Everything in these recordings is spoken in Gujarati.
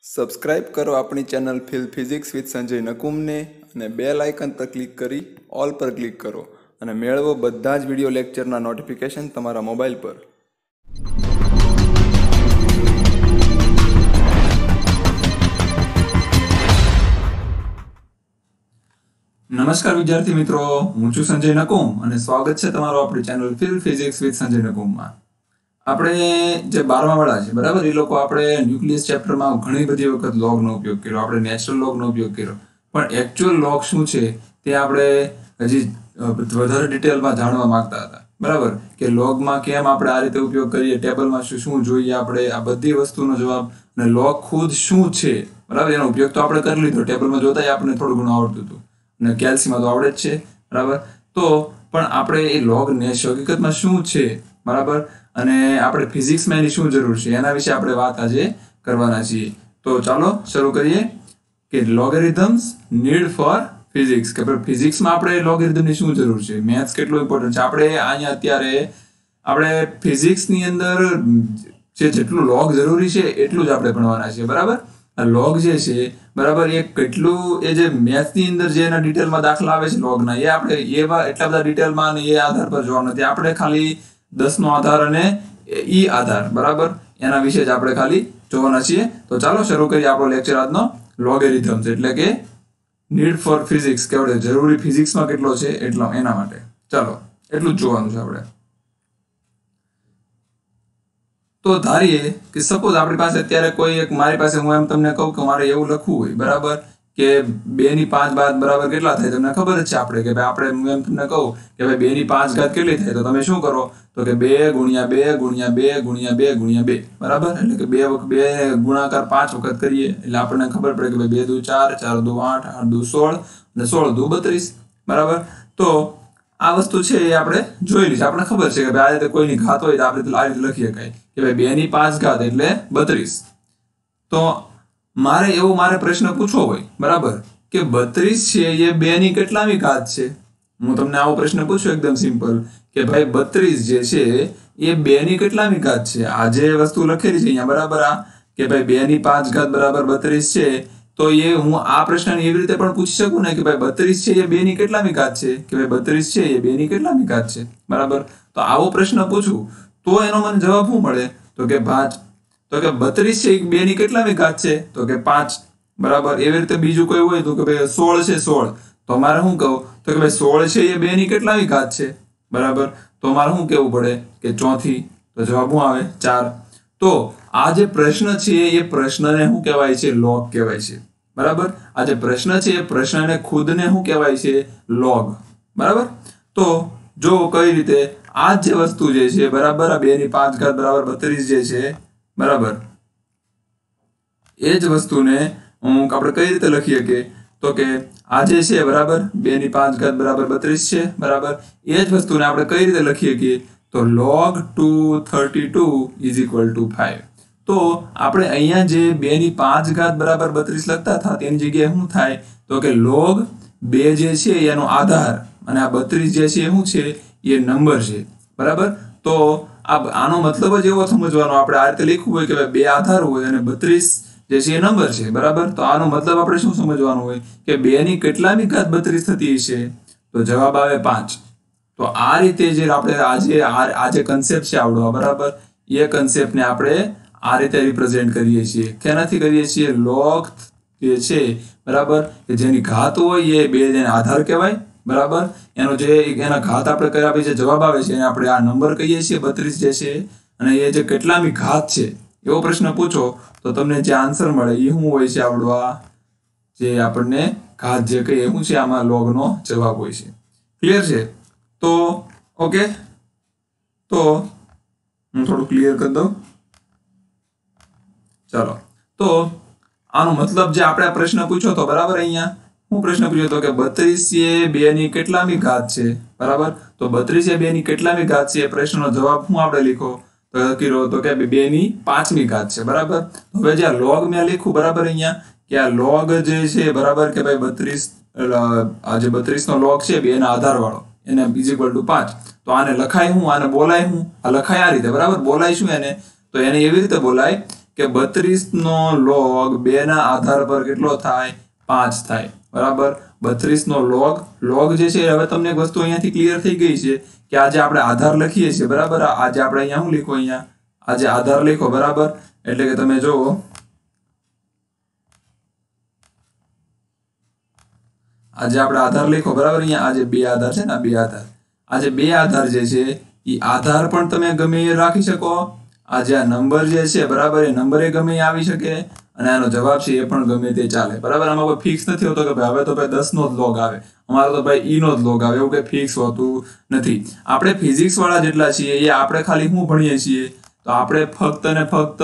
સબસ્ક્રાઇબ કરો આપણી ચેનલ ફિઝિક્સ વિથ સંજય નકુમને અને બેલ આઇકન પર ક્લિક કરી ઓલ પર ક્લિક કરો અને મેળવો બધા જ વિડિયો લેક્ચરના નોટિફિકેશન તમારા મોબાઈલ પર. નમસ્કાર વિદ્યાર્થી મિત્રો, હું છું સંજય નકુમ અને સ્વાગત છે તમારું આપણી ચેનલ ફિઝિક્સ વિથ સંજય નકુમમાં. આપણે જે 12મા વાળા છે બરાબર, એ લોકો આપણે ન્યુક્લિયસ ચેપ્ટરમાં ઘણી બધી વખત લોગનો ઉપયોગ કર્યો, આપણે નેચરલ લોગનો ઉપયોગ કર્યો, પણ એકચ્યુઅલ લોગ શું છે તે આપણે હજી વધારે ડિટેલમાં જાણવા માંગતા હતા બરાબર, કે લોગમાં કેમ આપણે આ રીતે ઉપયોગ કરીએ, ટેબલમાં શું જોઈએ આપણે, આ બધી વસ્તુનો જવાબ, અને લોગ ખુદ શું છે બરાબર, એનો ઉપયોગ તો આપણે કરી લીધો, ટેબલમાં જોતા આપણને થોડું ઘણું આવડતું હતું અને કેલ્સીમાં તો આવડે જ છે બરાબર. તો પણ આપણે એ લોગ ને હકીકતમાં શું છે બરાબર, અને આપણે ફિઝિક્સમાં એની શું જરૂર છે એના વિશે આપણે વાત આજે કરવાના છીએ. તો ચાલો શરૂ કરીએ કે લોગેરિધમ્સ નીડ ફોર ફિઝિક્સ, કે ફિઝિક્સમાં આપણે લોગેરિધમની શું જરૂર છે, મેથ્સ કેટલું ઇમ્પોર્ટન્ટ છે. આપણે અહીંયા અત્યારે આપણે ફિઝિક્સની અંદર જેટલું લોગ જરૂરી છે એટલું જ આપણે ભણવાના છીએ બરાબર. આ લોગ જે છે બરાબર, એ કેટલું એ જે મેથ્સની અંદર જે એના ડિટેલમાં દાખલા આવે છે લોગના, એ આપણે એવા એટલા બધા ડિટેલમાં અને એ આધાર પર જોવાનું નથી. આપણે ખાલી 10નો આધાર અને ઈ આધાર બરાબર, એના વિશે જ આપણે ખાલી જોવાના છીએ. તો ચાલો શરૂ કરીએ આપણો લેક્ચર આજનો, લોગેરિધમ્સ એટલે કે નીડ ફોર ફિઝિક્સ, કે આપણે જરૂરી ફિઝિક્સમાં કેટલો છે એટલો, એના માટે ચાલો એટલું જ જોવાનું છે આપણે. તો ધારીએ કે સપોઝ આપણી પાસે અત્યારે કોઈ એક, મારી પાસે હું એમ તમને કહું કે મારે એવું લખવું હોય બરાબર કે 2 ની 5 બાદ બરાબર કેટલા થાય, તમને ખબર જ છે આપણે કે ભાઈ આપણે, હું એમ તમને કહું કે ભાઈ 2 ની 5 ઘાત કેટલી થાય, તો તમે શું કરો તો કે 2 ગુણ્યા 2 ગુણ્યા 2 ગુણ્યા 2 ગુણ્યા 2 બરાબર, એટલે કે 2 ગુણાકાર 5 વખત કરીએ એટલે આપણને ખબર પડે કે ભાઈ 2 દુ 4, 4 દુ 8, 8 દુ 16 અને 16 દુ 32 બરાબર. તો આ વસ્તુ છે એ આપણે જોયેલી છે, આપણને ખબર છે કે ભાઈ આ રીતે કોઈની ઘાત હોય તો આપણે આ રીતે લખી શકાય કે ભાઈ 2 ની 5 ઘાત એટલે 32. તો મારે પ્રશ્ન પૂછવો હોય બરાબર કે 32 છે એ 2 ની કેટલામી ઘાત છે. હું તમને આવો પ્રશ્ન પૂછું એકદમ સિમ્પલ કે ભાઈ 32 જે છે એ 2 ની કેટલામી ઘાત છે. આ જે વસ્તુ લખેલી છે અહીંયા બરાબર, આ કે ભાઈ 2 ની 5 ઘાત બરાબર 32 છે, તો એ હું આ પ્રશ્નને એવી રીતે પણ પૂછી શકું ને કે ભાઈ 32 છે એ 2 ની કેટલામી ઘાત છે, કે ભાઈ 32 છે એ 2 ની કેટલામી ઘાત છે બરાબર. તો આવો પ્રશ્ન પૂછું તો એનો મને જવાબ શું મળે તો કે 5. તો કે 32 છે એ 2 ની કેટલામી ઘાત છે તો કે 5 બરાબર. એવી રીતે બીજું કોઈ હોય તો કે ભાઈ 16 છે 16, તો મારે શું કહું તો કે ભાઈ 16 છે એ 2 ની કેટલામી ઘાત છે બરાબર, તો મારે શું કહેવું પડે કે 4થી, તો જવાબ શું આવે 4. તો આ જે પ્રશ્ન છે એ પ્રશ્નને શું કહેવાય છે, લોગ કહેવાય છે બરાબર. આ જે પ્રશ્ન છે એ પ્રશ્નને ખુદને શું કહેવાય છે, લોગ બરાબર. તો જો કઈ રીતે આ જે વસ્તુ જે છે બરાબર, આ 2 ની 5 ઘાત બરાબર 32 જે છે બરાબર, એ જ વસ્તુને આપણે કઈ રીતે લખીએ કે તો કે આ જે છે બરાબર 2 ની 5 ઘાત બરાબર 32 છે બરાબર, એ જ વસ્તુને આપણે કઈ રીતે લખીએ કે તો log 232 is equal to 5. તો આપણે અહીંયા જે 2 ની 5 ઘાત બરાબર 32 લખતા હતા તેની જગ્યાએ શું થાય તો કે log 2 જે છે એનો આધાર અને આ 32 જે છે એ શું છે એ નંબર છે બરાબર. તો આનો મતલબ જ એવો સમજવાનો, આપણે આ રીતે લખવું હોય કે ભાઈ 2 આધાર હોય અને 32 જે છે એ નંબર છે બરાબર. તો આનો મતલબ આપણે શું સમજવાનું હોય કે 2 ની કેટલામી ઘાત 32 થતી છે, તો જવાબ આવે 5. તો આ રીતે જે આપણે આજે કન્સેપ્ટ છે આવડો બરાબર, એ કન્સેપ્ટને આપણે આ રીતે રિપ્રેઝેન્ટ કરીએ છીએ. કેનાથી કરીએ છીએ, લોગ જે છે બરાબર, કે જેની ઘાત હોય એ 2 જેને આધાર કહેવાય બરાબર, એનો જે એના ઘાત આપણે કર્યા પછી જે જવાબ આવે છે એને આપણે આ નંબર કહીએ છીએ 32 જે છે, અને એ જે કેટલામી ઘાત છે એવો પ્રશ્ન પૂછો તો તમને જે આન્સર મળે એ શું હોય છે, આવડો આ જે આપણને ઘાત જે કહીએ શું છે, આમાં લોગનો જવાબ હોય છે. ક્લિયર છે? તો ઓકે, તો હું થોડું ક્લિયર કરી દઉં. ચાલો, તો આનો મતલબ જે આપણે પ્રશ્ન પૂછ્યો તો બરાબર, અહીંયા હું પ્રશ્ન પૂછ્યો તો કે 32 એ 2 ની કેટલામી ઘાત છે બરાબર, તો 32 એ 2 ની કેટલામી ઘાત છે, એ પ્રશ્નનો જવાબ હું આપણે લીધો તો કે 2 ની 5મી ઘાત છે બરાબર. હવે જે લોગ મેં લખ્યું બરાબર અહીંયા, કે આ લોગ જે છે બરાબર કે ભાઈ 32, આ જે 32 નો લોગ છે 2 ના આધાર વાળો એને is equal to 5, તો આને લખાય હું, આને બોલાય હું, આ લખાય આ રીતે બરાબર. બોલાય શું એને, તો એને એવી રીતે બોલાય કે 32 નો log 2 ના આધાર પર કેટલો થાય? 5 થાય. બરાબર. 32 નો log જે છે હવે તમને એક વસ્તુ અહીંયાથી ક્લિયર થઈ ગઈ છે કે આજે આપણે આધાર લખીએ છીએ. બરાબર. આજે આપણે અહીંયા શું લખો? અહીંયા આજે આધાર લખો. બરાબર. એટલે કે તમે જુઓ આજે આપણે આધાર લખો. બરાબર. અહીંયા આજે 2 આધાર છે ને, 2 આધાર. આજે 2 આધાર જે છે એ આધાર પણ તમે ગમે એ રાખી શકો. આજે આ નંબર જે છે બરાબર એ નંબર એ ગમે એ આવી શકે અને આનો જવાબ છે એ પણ ગમે તે ચાલે. બરાબર. આમાં કોઈ ફિક્સ નથી હોતો કે ભાઈ હવે તો ભાઈ 10 નો જ log આવે, અમારો તો ભાઈ ઈ નો જ log આવે, એવું કઈ ફિક્સ હોતું નથી. આપણે ફિઝિક્સ વાળા જેટલા છીએ એ આપણે ખાલી શું ભણીએ છીએ? તો આપણે ફક્ત ને ફક્ત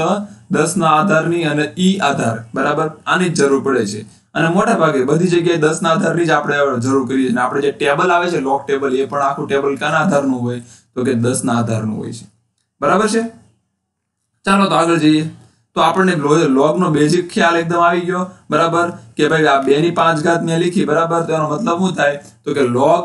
10 ના આધારની અને ઈ આધાર બરાબર આની જ જરૂર પડે છે. અને મોટા ભાગે બધી જગ્યાએ 10 ના આધારની જ આપણે જરૂર કરીએ છીએ. આપણે જે ટેબલ આવે છે log ટેબલ, એ પણ આખું ટેબલ કાના આધારનું હોય? તો કે 10 ના આધારનું હોય છે. બરાબર છે. ચાલો તો આગળ જઈએ. તો આપણને log નો બેઝિક ખ્યાલ એકદમ આવી ગયો. બરાબર. કે ભાઈ આ 2 ની 5 ઘાત મેં લીધી. બરાબર. તો એનો મતલબ શું થાય? તો કે log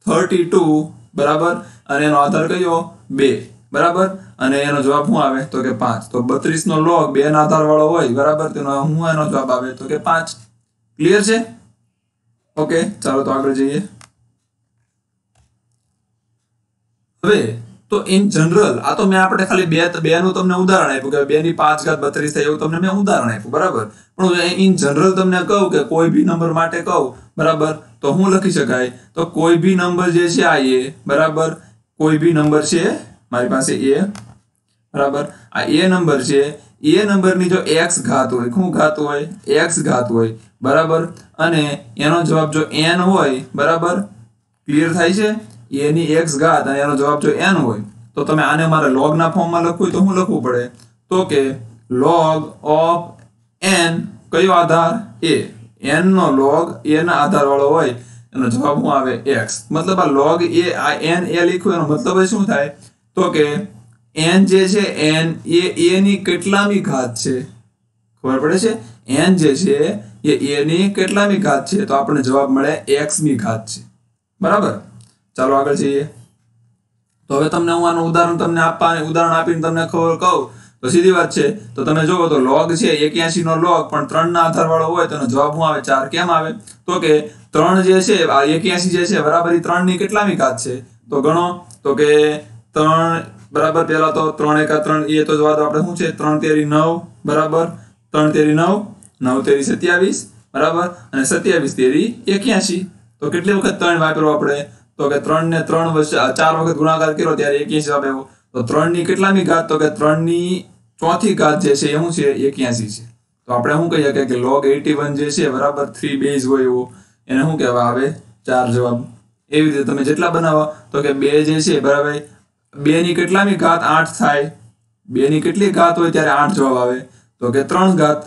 32 બરાબર અને એનો આધાર કયો? 2. બરાબર. અને એનો જવાબ શું આવે? તો કે 5. તો 32 નો log 2 ના આધાર વાળો હોય. બરાબર. તેનો શું એનો જવાબ આવે? તો કે 5. ક્લિયર છે? ઓકે. ચાલો તો આગળ જઈએ. હવે તો ઇન જનરલ આ તો મેં આપણે ખાલી બે નું તમને ઉદાહરણ આપ્યું કે 2 ની 5 ઘાત 32 થાય એવું તમને મેં ઉદાહરણ આપ્યું. બરાબર. પણ ઇન જનરલ તમને કહું કે કોઈ બી નંબર માટે કહું બરાબર તો હું લખી શકાય? તો કોઈ બી નંબર જે છે આ a બરાબર, કોઈ બી નંબર છે મારી પાસે a બરાબર, આ a નંબર છે. a નંબરની જો x ઘાત હોય, શું ઘાત હોય? x ઘાત હોય. બરાબર. અને એનો જવાબ જો n હોય. બરાબર. ક્લિયર થાય છે? a ની x ઘાત અને એનો જવાબ જો n હોય તો તમે આને મારે log ના ફોર્મમાં લખવું હોય તો શું લખવું પડે? તો કે log of n કયો આધાર? a. n no log a ના આધાર વાળો હોય એનો જવાબ શું આવે? x. મતલબ આ log a આ n a લખ્યું એનો મતલબ શું થાય? તો કે n જે છે n એ a ની કેટલામી ઘાત છે? ખબર પડે છે? n જે છે એ a ની કેટલામી ઘાત છે? તો આપણને જવાબ મળે x ની ઘાત છે. બરાબર. ચાલો આગળ જઈએ. તો હવે તમને હું આનું ઉદાહરણ આપીને તમને ખબર કહું તો સીધી વાત છે. તો તમે જોવો તો log છે 81 નો log પણ 3 ના આધાર વાળો હોય તો એનો જવાબ શું આવે? 4. કેમ આવે? તો કે 3 જે છે આ 81 જે છે બરાબર એ 3 ની કેટલામી ઘાત છે? તો ગણો. તો કે 3 બરાબર પહેલા તો 3 × 3 એ તો જવાબ આપણે શું છે? 3 તેરી 9 બરાબર, 3 તેરી 9, 9 તેરી 27 બરાબર અને 27 તેરી 81. તો કેટલી વખત 3 વાપરો આપણે? તો કે 3 ને 3 વચ્ચે 4 વખત ગુણાકાર કર્યો ત્યારે 81 જવાબ આવ્યો. તો 3 ની કેટલામી ઘાત? તો કે 3 ની ચોથી ઘાત જે છે એ શું છે? 81 છે. તો આપણે શું કહી શકીએ કે log 81 જે છે બરાબર 3 બેઝ હોય એવો એને શું કહેવા આવે? 4 જવાબ. એવી રીતે તમે જેટલા બનાવો તો કે 2 જે છે બરાબર 2 ની કેટલામી ઘાત? 8 થાય. 2 ની કેટલી ઘાત હોય ત્યારે 8 જવાબ આવે? તો કે 3 ઘાત.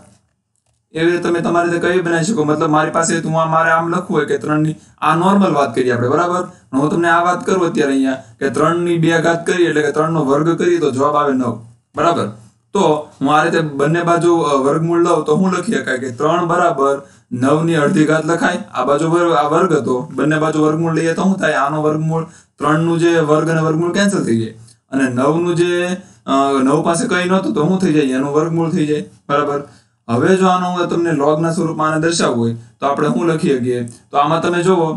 એવી રીતે તમે તમારી રીતે કઈ બનાવી શકો? મતલબ મારી પાસે મારે આમ લખવું હોય કે 3 ની આ નોર્મલ વાત કરીએ આપણે. બરાબર. હું તમને આ વાત કરું અત્યારે અહીંયા કે 3 ની 2 ઘાત કરીએ એટલે કે 3 નો વર્ગ કરીએ તો જવાબ આવે 9. બરાબર. તો હું આ રીતે બંને બાજુ વર્ગમૂળ લઉં તો હું લખી શકાય કે 3 બરાબર 9 ની અડધી ઘાત લખાય. આ બાજુ આ વર્ગ હતો, બંને બાજુ વર્ગમૂળ લઈએ તો શું થાય? આનો વર્ગમૂળ 3 નું જે વર્ગ અને વર્ગમૂળ કેન્સલ થઈ જાય અને 9 નું જે 9 પાસે કઈ નહોતું તો શું થઈ જાય? એનું વર્ગમૂળ થઈ જાય. બરાબર. હવે જો આનો તમને log ના સ્વરૂપમાં આને દર્શાવવું હોય તો આપણે શું લખી શકીએ? તો આમાં તમે જોવો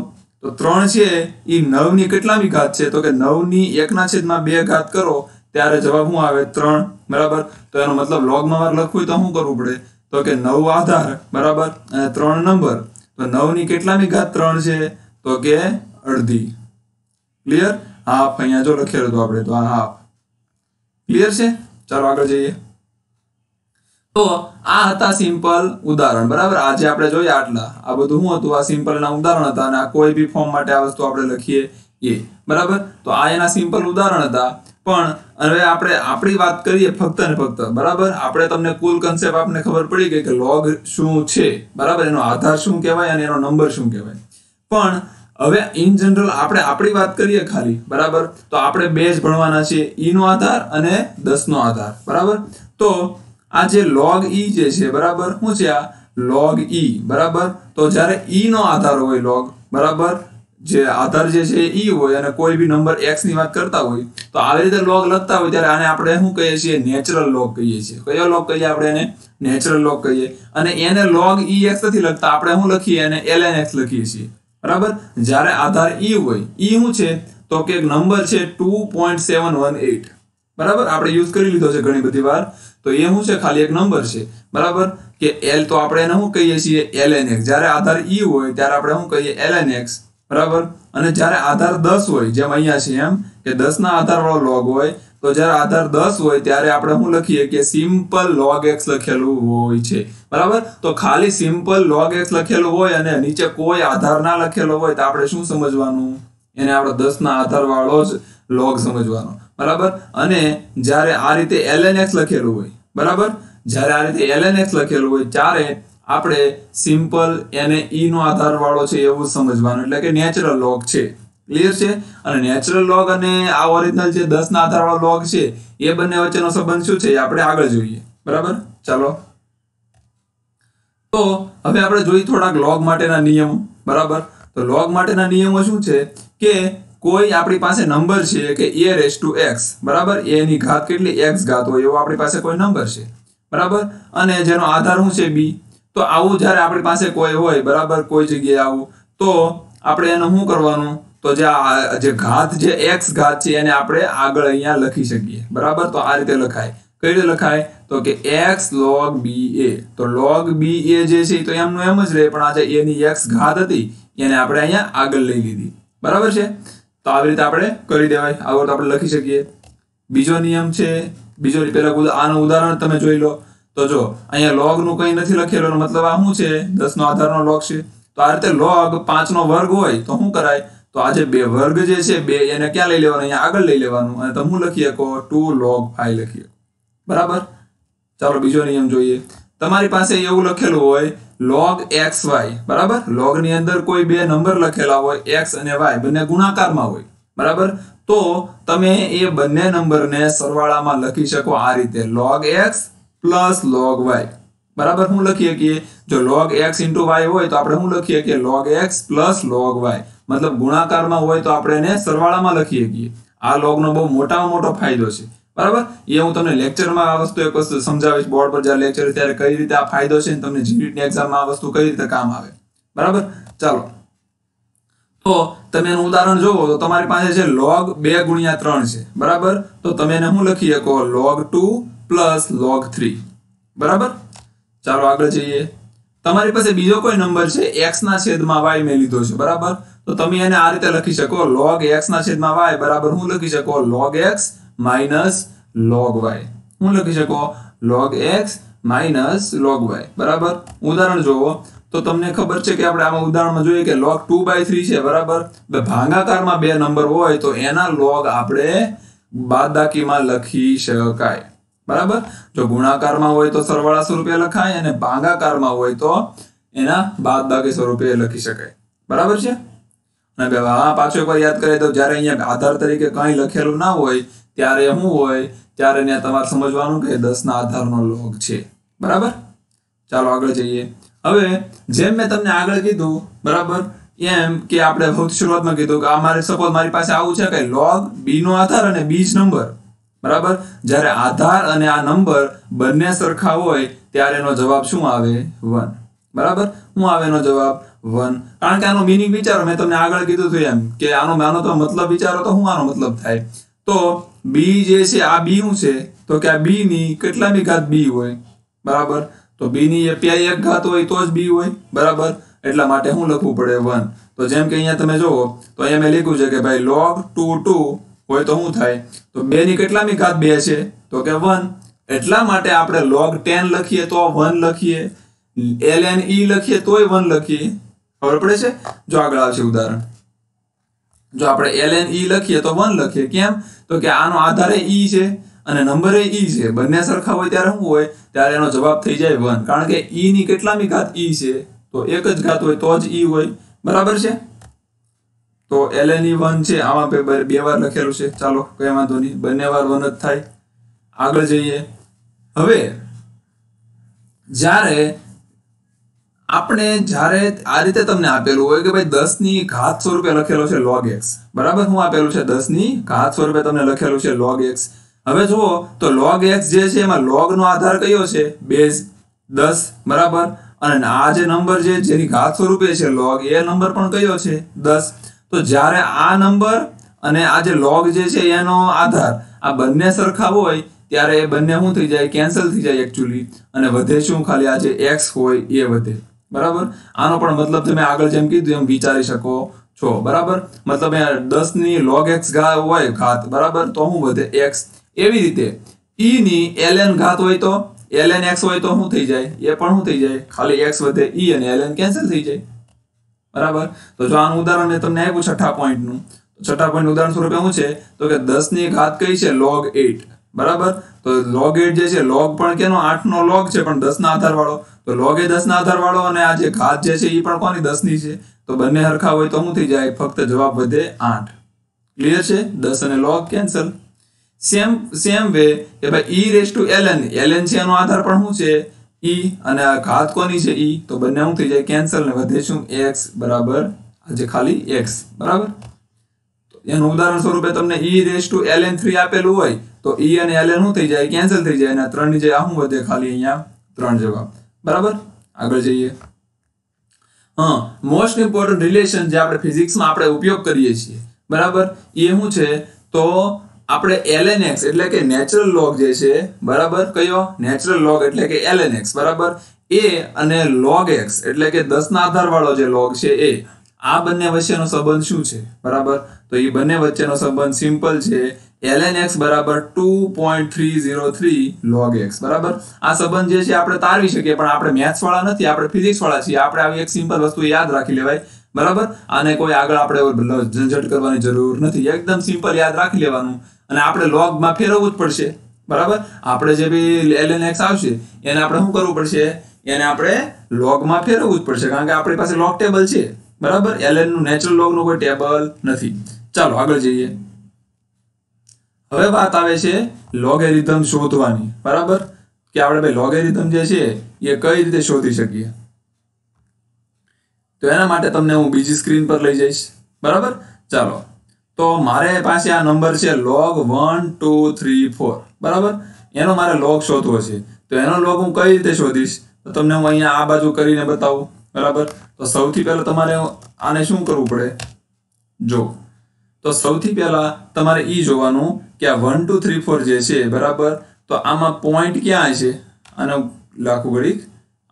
તો 3 છે એ 9 ની કેટલામી ઘાત છે? તો કે 9 ની 1/2 ઘાત કરો ત્યારે જવાબ શું આવે? 3. બરાબર. તો એનો મતલબ log માં મારે લખવું હોય તો શું કરવું પડે? તો કે 9 આધાર બરાબર અને 3 નંબર. તો 9 ની કેટલામી ઘાત 3 છે? તો કે અડધી. ક્લિયર? હાફ અહીંયા જો લખેલું હતું આપણે તો આ હાફ. ક્લિયર છે? ચાલો આગળ જઈએ. તો આ હતા સિમ્પલ ઉદાહરણ. બરાબર. આજે આપણે જોઈએ આટલા. આ બધું શું હતું? આ સિમ્પલ ના ઉદાહરણ હતા અને આ કોઈ બી ફોર્મ માટે આ વસ્તુ આપણે લખીએ એ. બરાબર. તો આ એના સિમ્પલ ઉદાહરણ હતા. પણ હવે આપણે આપણી વાત કરીએ ફક્ત ને ફક્ત. બરાબર. આપણે તમને કુલ કન્સેપ્ટ આપને ખબર પડી ગઈ કે log શું છે. બરાબર. એનો આધાર શું કહેવાય અને એનો નંબર શું કહેવાય. પણ હવે ઇન જનરલ આપણે આપણી વાત કરીએ ખાલી. બરાબર. તો આપણે બે જ ભણવાના છે, ઈ નો આધાર અને 10 નો આધાર. બરાબર. તો આ જે log e જે છે બરાબર શું છે? આ log e. બરાબર. તો જ્યારે e નો આધાર હોય log બરાબર જે આધાર જે છે એ હોય અને કોઈ બી નંબર x ની વાત કરતા હોય તો આવી રીતે log લખતા હોય ત્યારે આને આપણે શું કહીએ છીએ? નેચરલ log કહીએ છીએ. કયો log કહીએ આપણે એને? નેચરલ log કહીએ. અને એને log ex નથી લખતા, આપણે શું લખીએ? એને lnx લખીએ છીએ. બરાબર? જ્યારે આધાર e હોય, e શું છે? તો કે નંબર છે 2.718. બરાબર? આપણે યુઝ કરી લીધો છે ઘણી બધી વાર. તો એ શું છે? ખાલી એક નંબર છે. બરાબર? કે l તો આપણે એને શું કહીએ છીએ? lnx. જ્યારે આધાર e હોય ત્યારે આપણે શું કહીએ? lnx. બરાબર? અને જ્યારે આધાર 10 હોય, જેમ અહીંયા છે એમ કે 10 ના આધાર વાળો log હોય, તો જ્યારે આધાર 10 હોય ત્યારે આપણે શું લખીએ? કે સિમ્પલ log x લખેલું હોય છે. બરાબર? તો ખાલી સિમ્પલ log x લખેલું હોય અને નીચે કોઈ આધાર ના લખેલો હોય તો આપણે શું સમજવાનું? એને આપણે 10 ના આધાર વાળો જ log સમજવાનો. બરાબર? અને જ્યારે આ રીતે lnx લખેલું હોય, બરાબર, જ્યારે આ રીતે lnx લખેલું હોય ત્યારે આપણે સિમ્પલ એને e નો આધાર વાળો છે એવું સમજવાનું, એટલે કે નેચરલ log છે. ક્લિયર છે? અને નેચરલ log અને આ ઓરિજિનલ જે 10 ના આધાર વાળો log છે એ બંને વચ્ચેનો સંબંધ શું છે એ આપણે આગળ જોઈએ. બરાબર? ચાલો તો હવે આપણે જોઈએ થોડાક log માટેના નિયમો. બરાબર? તો log માટેના નિયમો શું છે કે કોઈ આપણી પાસે નંબર છે કે a⁻x, બરાબર, a ની ઘાત કેટલી? x ઘાત હોય એવો આપણી પાસે કોઈ નંબર છે. બરાબર? અને જેનો આધાર શું છે? b. તો આવું જ્યારે આપણી પાસે કોઈ હોય, બરાબર, કોઈ જગ્યાએ આવું, તો આપણે એને શું કરવાનું? તો જે ઘાત જે x ઘાત છે એને આપણે આગળ અહીંયા લખી શકીએ. બરાબર? તો આ રીતે લખાય. કઈ રીતે લખાય? તો કે x log ba. તો log ba જે છે તો એમનું એમ જ રહે, પણ આ જે a ની x ઘાત હતી એને આપણે અહીંયા આગળ લઈ લીધી. બરાબર છે? તો આવી રીતે આપણે કરી દેવાય. આવું તો આપણે લખી શકીએ. બીજો નિયમ છે, બીજો પેલા આનું ઉદાહરણ તમે જોઈ લો. તો જો અહીંયા log નું કંઈ નથી લખેલું, મતલબ આ શું છે? 10 નો આધારનો log છે. તો આ રીતે log 5 નો વર્ગ હોય તો શું કરાય? તો આ જે બે વર્ગ જે છે બે, એને ક્યાં લઈ લેવાનું? અહીંયા આગળ લઈ લેવાનું. અને તમે શું લખી શકો? 2 log 5 લખી શકો. બરાબર? ચાલો બીજો નિયમ જોઈએ. તમારી પાસે એવું લખેલું હોય log xy. બરાબર? log ની અંદર કોઈ બે નંબર લખેલા હોય, x અને y, બંને ગુણાકારમાં હોય. બરાબર? તો તમે એ બંને નંબરને સરવાળામાં લખી શકો આ રીતે, log x plus log y. બરાબર? શું લખીએ કે જો log x into y હોય તો આપણે શું લખીએ કે log x plus log y. મતલબ ગુણાકારમાં હોય તો આપણે એને સરવાળામાં લખીએ છીએ. આ log નો બહુ મોટામાં મોટો ફાયદો છે. બરાબર? એ હું તમને લેક્ચરમાં આ વસ્તુ એક વસ્તુ સમજાવીશ, બોર્ડ પર જ્યારે લેક્ચર ત્યારે કઈ રીતે આ ફાયદો છે, તમને જીડીની એક્ઝામમાં આ વસ્તુ કઈ રીતે કામ આવે. બરાબર? ચાલો તો તમે એનું ઉદાહરણ જોવો તો તમારી પાસે છે log 2/3 છે. બરાબર? તો તમે એને શું લખી શકો? log 2 plus log 3. બરાબર? ચાલો આગળ જઈએ. તમારી પાસે બીજો કોઈ નંબર છે x ના છેદમાં y મેં લીધો છે. બરાબર? તો તમે એને આ રીતે લખી શકો, log x ના છેદમાં y બરાબર શું લખી શકો? log x minus log y. શું લખી શકો? log x minus log y. બરાબર? ઉદાહરણ જોવો તો તમને ખબર છે કે આપણે આમાં ઉદાહરણમાં જોઈએ કે log 2/3 છે. બરાબર? ભાગાકારમાં બે નંબર હોય તો એના log આપણે બાદબાકીમાં લખી શકાય. બરાબર? જો ગુણાકારમાં હોય તો સરવાળા સ્વરૂપે લખાય અને ભાગાકારમાં હોય તો એના બાદબાકી સ્વરૂપે લખી શકાય. બરાબર છે? અને પાછું એકવાર યાદ કરીએ તો જ્યારે અહીંયા આધાર તરીકે કંઈ લખેલું ના હોય ત્યારે શું હોય? ત્યારે ત્યાં તમારે સમજવાનું કે 10 ના આધારનો log છે. બરાબર? ચાલો આગળ જઈએ. હવે જેમ મેં તમને આગળ કીધું, બરાબર, એમ કે આપણે સૌથી શરૂઆતમાં કીધું કે અમારે સપોઝ મારી પાસે આવું છે કે log b નો આધાર અને બીજ નંબર. બરાબર? જ્યારે આધાર અને આ નંબર બંને સરખા હોય ત્યારે એનો જવાબ શું આવે? 1. બરાબર? શું આવે એનો જવાબ? 1. કારણ કે આનો મીનિંગ વિચારો, મેં તમને આગળ કીધું હતું એમ કે આનો તો મતલબ વિચારો તો શું આનો મતલબ થાય? તો b જે છે આ b શું છે? તો કે આ b ની કેટલામી ઘાત b હોય? બરાબર? તો b ની એક ઘાત હોય તો જ b હોય. બરાબર? એટલા માટે શું લખવું પડે? 1. તો જેમ કે અહીંયા તમે જોવો તો અહીંયા મેં લખ્યું છે કે ભાઈ log 2 હોય તો શું થાય? તો 2 ની કેટલામી ઘાત 2 છે? તો કે 1. એટલા માટે આપણે log 10 લખીએ તો 1 લખીએ, ln e લખીએ તોય 1 લખીએ. ખબર પડે છે? જો આગળ આવશે ઉદાહરણ. જો આપણે ln e લખીએ તો 1 લખીએ. કેમ? તો કે આનો આધાર e છે અને નંબર એ e છે. બંને સરખા હોય ત્યારે શું હોય? ત્યારે એનો જવાબ થઈ જાય 1. કારણ કે e ની કેટલામી ઘાત e છે? તો એક જ ઘાત હોય તો જ e હોય. બરાબર છે? તો ln e 1 છે. આમાં બે વાર લખેલું છે. ચાલો કઈ વાંધો નહીં, બંને વાર 1 જ થાય. આગળ જઈએ. હવે જ્યારે આપણે જ્યારે આ રીતે તમને આપેલું હોય કે ભાઈ 10 ની ઘાત સ્વરૂપે લખેલો છે log x, બરાબર. હું આપેલું છે 10 ની ઘાત સ્વરૂપે તમને લખેલું છે log x. હવે જુઓ તો log x જે છે એમાં log નો આધાર કયો છે? બેઝ 10, બરાબર. અને આ જે નંબર છે જેની ઘાત સ્વરૂપે છે log, એ નંબર પણ કયો છે? 10. તો જ્યારે આ નંબર અને આ જે log જે છે એનો આધાર આ બંને સરખા હોય ત્યારે એ બંને શું થઈ જાય? કેન્સલ થઈ જાય એકચ્યુઅલી. અને વધે શું? ખાલી આ જે x હોય એ વધે, બરાબર. આનો પણ મતલબ તમે આગળ જેમ કીધું એમ વિચારી શકો છો, બરાબર. મતલબ 10 ની log x હોય ઘાત, બરાબર, તો શું વધે? x. એવી રીતે e ની ln ઘાત હોય તો ln x હોય તો શું થઈ જાય? એ પણ શું થઈ જાય? ખાલી x વધે, e અને ln કેન્સલ થઈ જાય, બરાબર. તો જો આનું ઉદાહરણ મેં તમને આપ્યું છઠ્ઠા પોઈન્ટનું, છઠ્ઠા પોઈન્ટ ઉદાહરણ સ્વરૂપે શું છે તો કે 10 ની ઘાત કઈ છે? log 8, બરાબર. તો log 8 જે છે log પણ કેનો? 8 નો log છે પણ 10 ના આધાર વાળો. તો log એ 10 ના આધાર વાળો અને આ જે ઘાત જે છે એ પણ કોની? 10 ની છે. તો બંને સરખા હોય તો શું થઈ જાય? ફક્ત જવાબ વધે 8. ક્લિયર છે? 10 અને log કેન્સલ. સેમ વે કે ભાઈ e raise to ln, ln છે એનો આધાર પણ શું છે? e, અને આ ઘાત કોની છે? e. તો બંને શું થઈ જાય? કેન્સલ. ને વધે શું? x બરાબર આજે ખાલી x, બરાબર. એનું ઉદાહરણ સ્વરૂપે તમને e રેઝ ટુ ln 3 આપેલું હોય તો e અને ln શું થઈ જાય? કેન્સલ થઈ જાય. અને 3 ની જે શું વધે? ખાલી અહીંયા 3 જવાબ, બરાબર. આગળ જઈએ. મોસ્ટ ઇમ્પોર્ટન્ટ રિલેશન જે આપણે ફિઝિક્સમાં આપણે ઉપયોગ કરીએ છીએ, બરાબર, એ શું છે? તો આપણે ln x એટલે કે નેચરલ લોગ જે છે, બરાબર, કયો? નેચરલ લોગ એટલે કે ln x, બરાબર. એ અને log x એટલે કે 10 ના આધાર વાળો જે log છે એ, આ બંને વચ્ચેનો સંબંધ શું છે? બરાબર. તો એ બંને વચ્ચેનો સંબંધ સિમ્પલ છે. ln x બરાબર 2.303 log x, બરાબર. આ સંબંધ જે છે આપણે તારવી શકીએ પણ આપણે મેથ્સ વાળા નથી, આપણે ફિઝિક્સ વાળા છીએ. આપણે આવી એક સિમ્પલ વસ્તુ યાદ રાખી લેવાય, બરાબર. આને કોઈ આગળ આપણે ઝંઝટ કરવાની જરૂર નથી, એકદમ સિમ્પલ યાદ રાખી લેવાનું. અને આપણે log માં ફેરવવું જ પડશે, બરાબર. આપણે જે બી ln x આવશે એને આપણે શું કરવું પડશે? એને આપણે log માં ફેરવવું જ પડશે, કારણ કે આપણી પાસે log ટેબલ છે, બરાબર. ln નું નેચરલ log નું કોઈ ટેબલ નથી. ચાલો આગળ જઈએ. હવે વાત આવે છે લોગેરિધમ શોધવાની, બરાબર. કે આપણે ભાઈ લોગેરિધમ જે છે એ કઈ રીતે શોધી શકીએ? તો એના માટે તમને હું બીજી સ્ક્રીન પર લઈ જઈશ, બરાબર. ચાલો, તો મારે પાસે આ નંબર છે log 1 2 3 4, બરાબર. એનો મારે log શોધવો છે. તો એનો log હું કઈ રીતે શોધીશ? તો તમને હું અહીંયા આ બાજુ કરીને બતાવું, બરાબર. તો સૌથી પહેલા તમારે આને શું કરવું પડે? જો, તો સૌથી પહેલા તમારે ઈ જોવાનું કે આ 1 2 3 4 જે છે, બરાબર, તો આમાં પોઈન્ટ ક્યાં છે? આને લાખું ઘડીક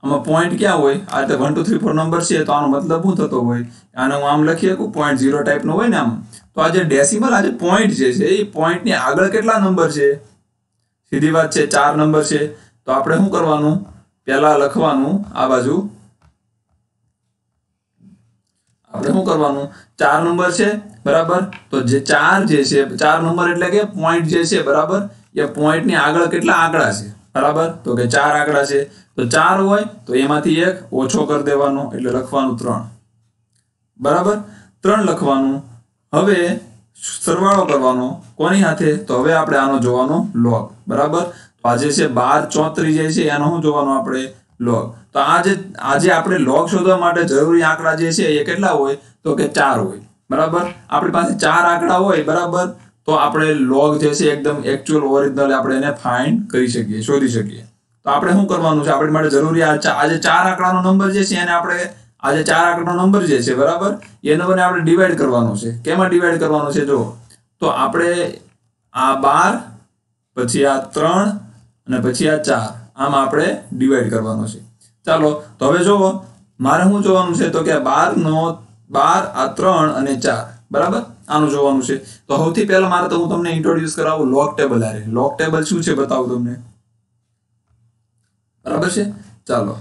આમાં પોઈન્ટ ક્યાં હોય? આ રીતે 1 2 3 4 નંબર છે તો આનો મતલબ શું થતો હોય? આને હું આમ લખી શકું, 0.0 ટાઈપનો હોય ને આમ. તો આ જે ડેસિમલ, આ જે પોઈન્ટ જે છે એ પોઈન્ટની આગળ કેટલા નંબર છે? સીધી વાત છે, 4 નંબર છે. તો આપણે શું કરવાનું? પહેલા લખવાનું આ બાજુ, આપણે શું કરવાનું? 4 નંબર છે, બરાબર. તો જે 4 જે છે, 4 નંબર એટલે કે પોઈન્ટ જે છે, બરાબર, એ પોઈન્ટની આગળ કેટલા આંકડા છે? બરાબર. તો કે 4 આંકડા છે. તો 4 હોય તો એમાંથી એક ઓછો કરી દેવાનો એટલે લખવાનું 3, બરાબર. 3 લખવાનું. હવે સરવાળો કરવાનો કોની સાથે? તો હવે આપણે આનો જોવાનો log, બરાબર. તો આ જે છે 12 34 જે છે એનો શું જોવાનો આપણે? log. તો આજે આપણે log શોધવા માટે જરૂરી આંકડા જે છે એ કેટલા હોય? તો કે 4 હોય, બરાબર. આપણી પાસે 4 આંકડા હોય, બરાબર, તો આપણે log જે છે એકદમ એકચ્યુઅલ ઓરિજિનલ આપણે એને ફાઇન્ડ કરી શકીએ, શોધી શકીએ. તો આપણે શું કરવાનું છે? આપણી માટે જરૂરી આ જે 4 આંકડાનો નંબર જે છે એને આપણે આ જે 4 આંકડાનો નંબર જે છે, બરાબર, એ નંબરને આપણે ડિવાઈડ કરવાનો છે. કેમાં ડિવાઈડ કરવાનો છે? જો, તો આપણે આ 12 પછી આ 3 અને પછી આ 4 આમાં આપણે ડિવાઈડ કરવાનો છે. ચાલો, તો હવે જોવો મારે શું જોવાનું છે? તો કે 12 આ 3 અને 4, બરાબર, આનું જોવાનું છે. તો સૌથી પહેલા મારે તો હું તમને ઇન્ટ્રોડ્યુસ કરાવું log ટેબલ આરે. log ટેબલ શું છે બતાવું તમને, બરાબર છે. ચાલો,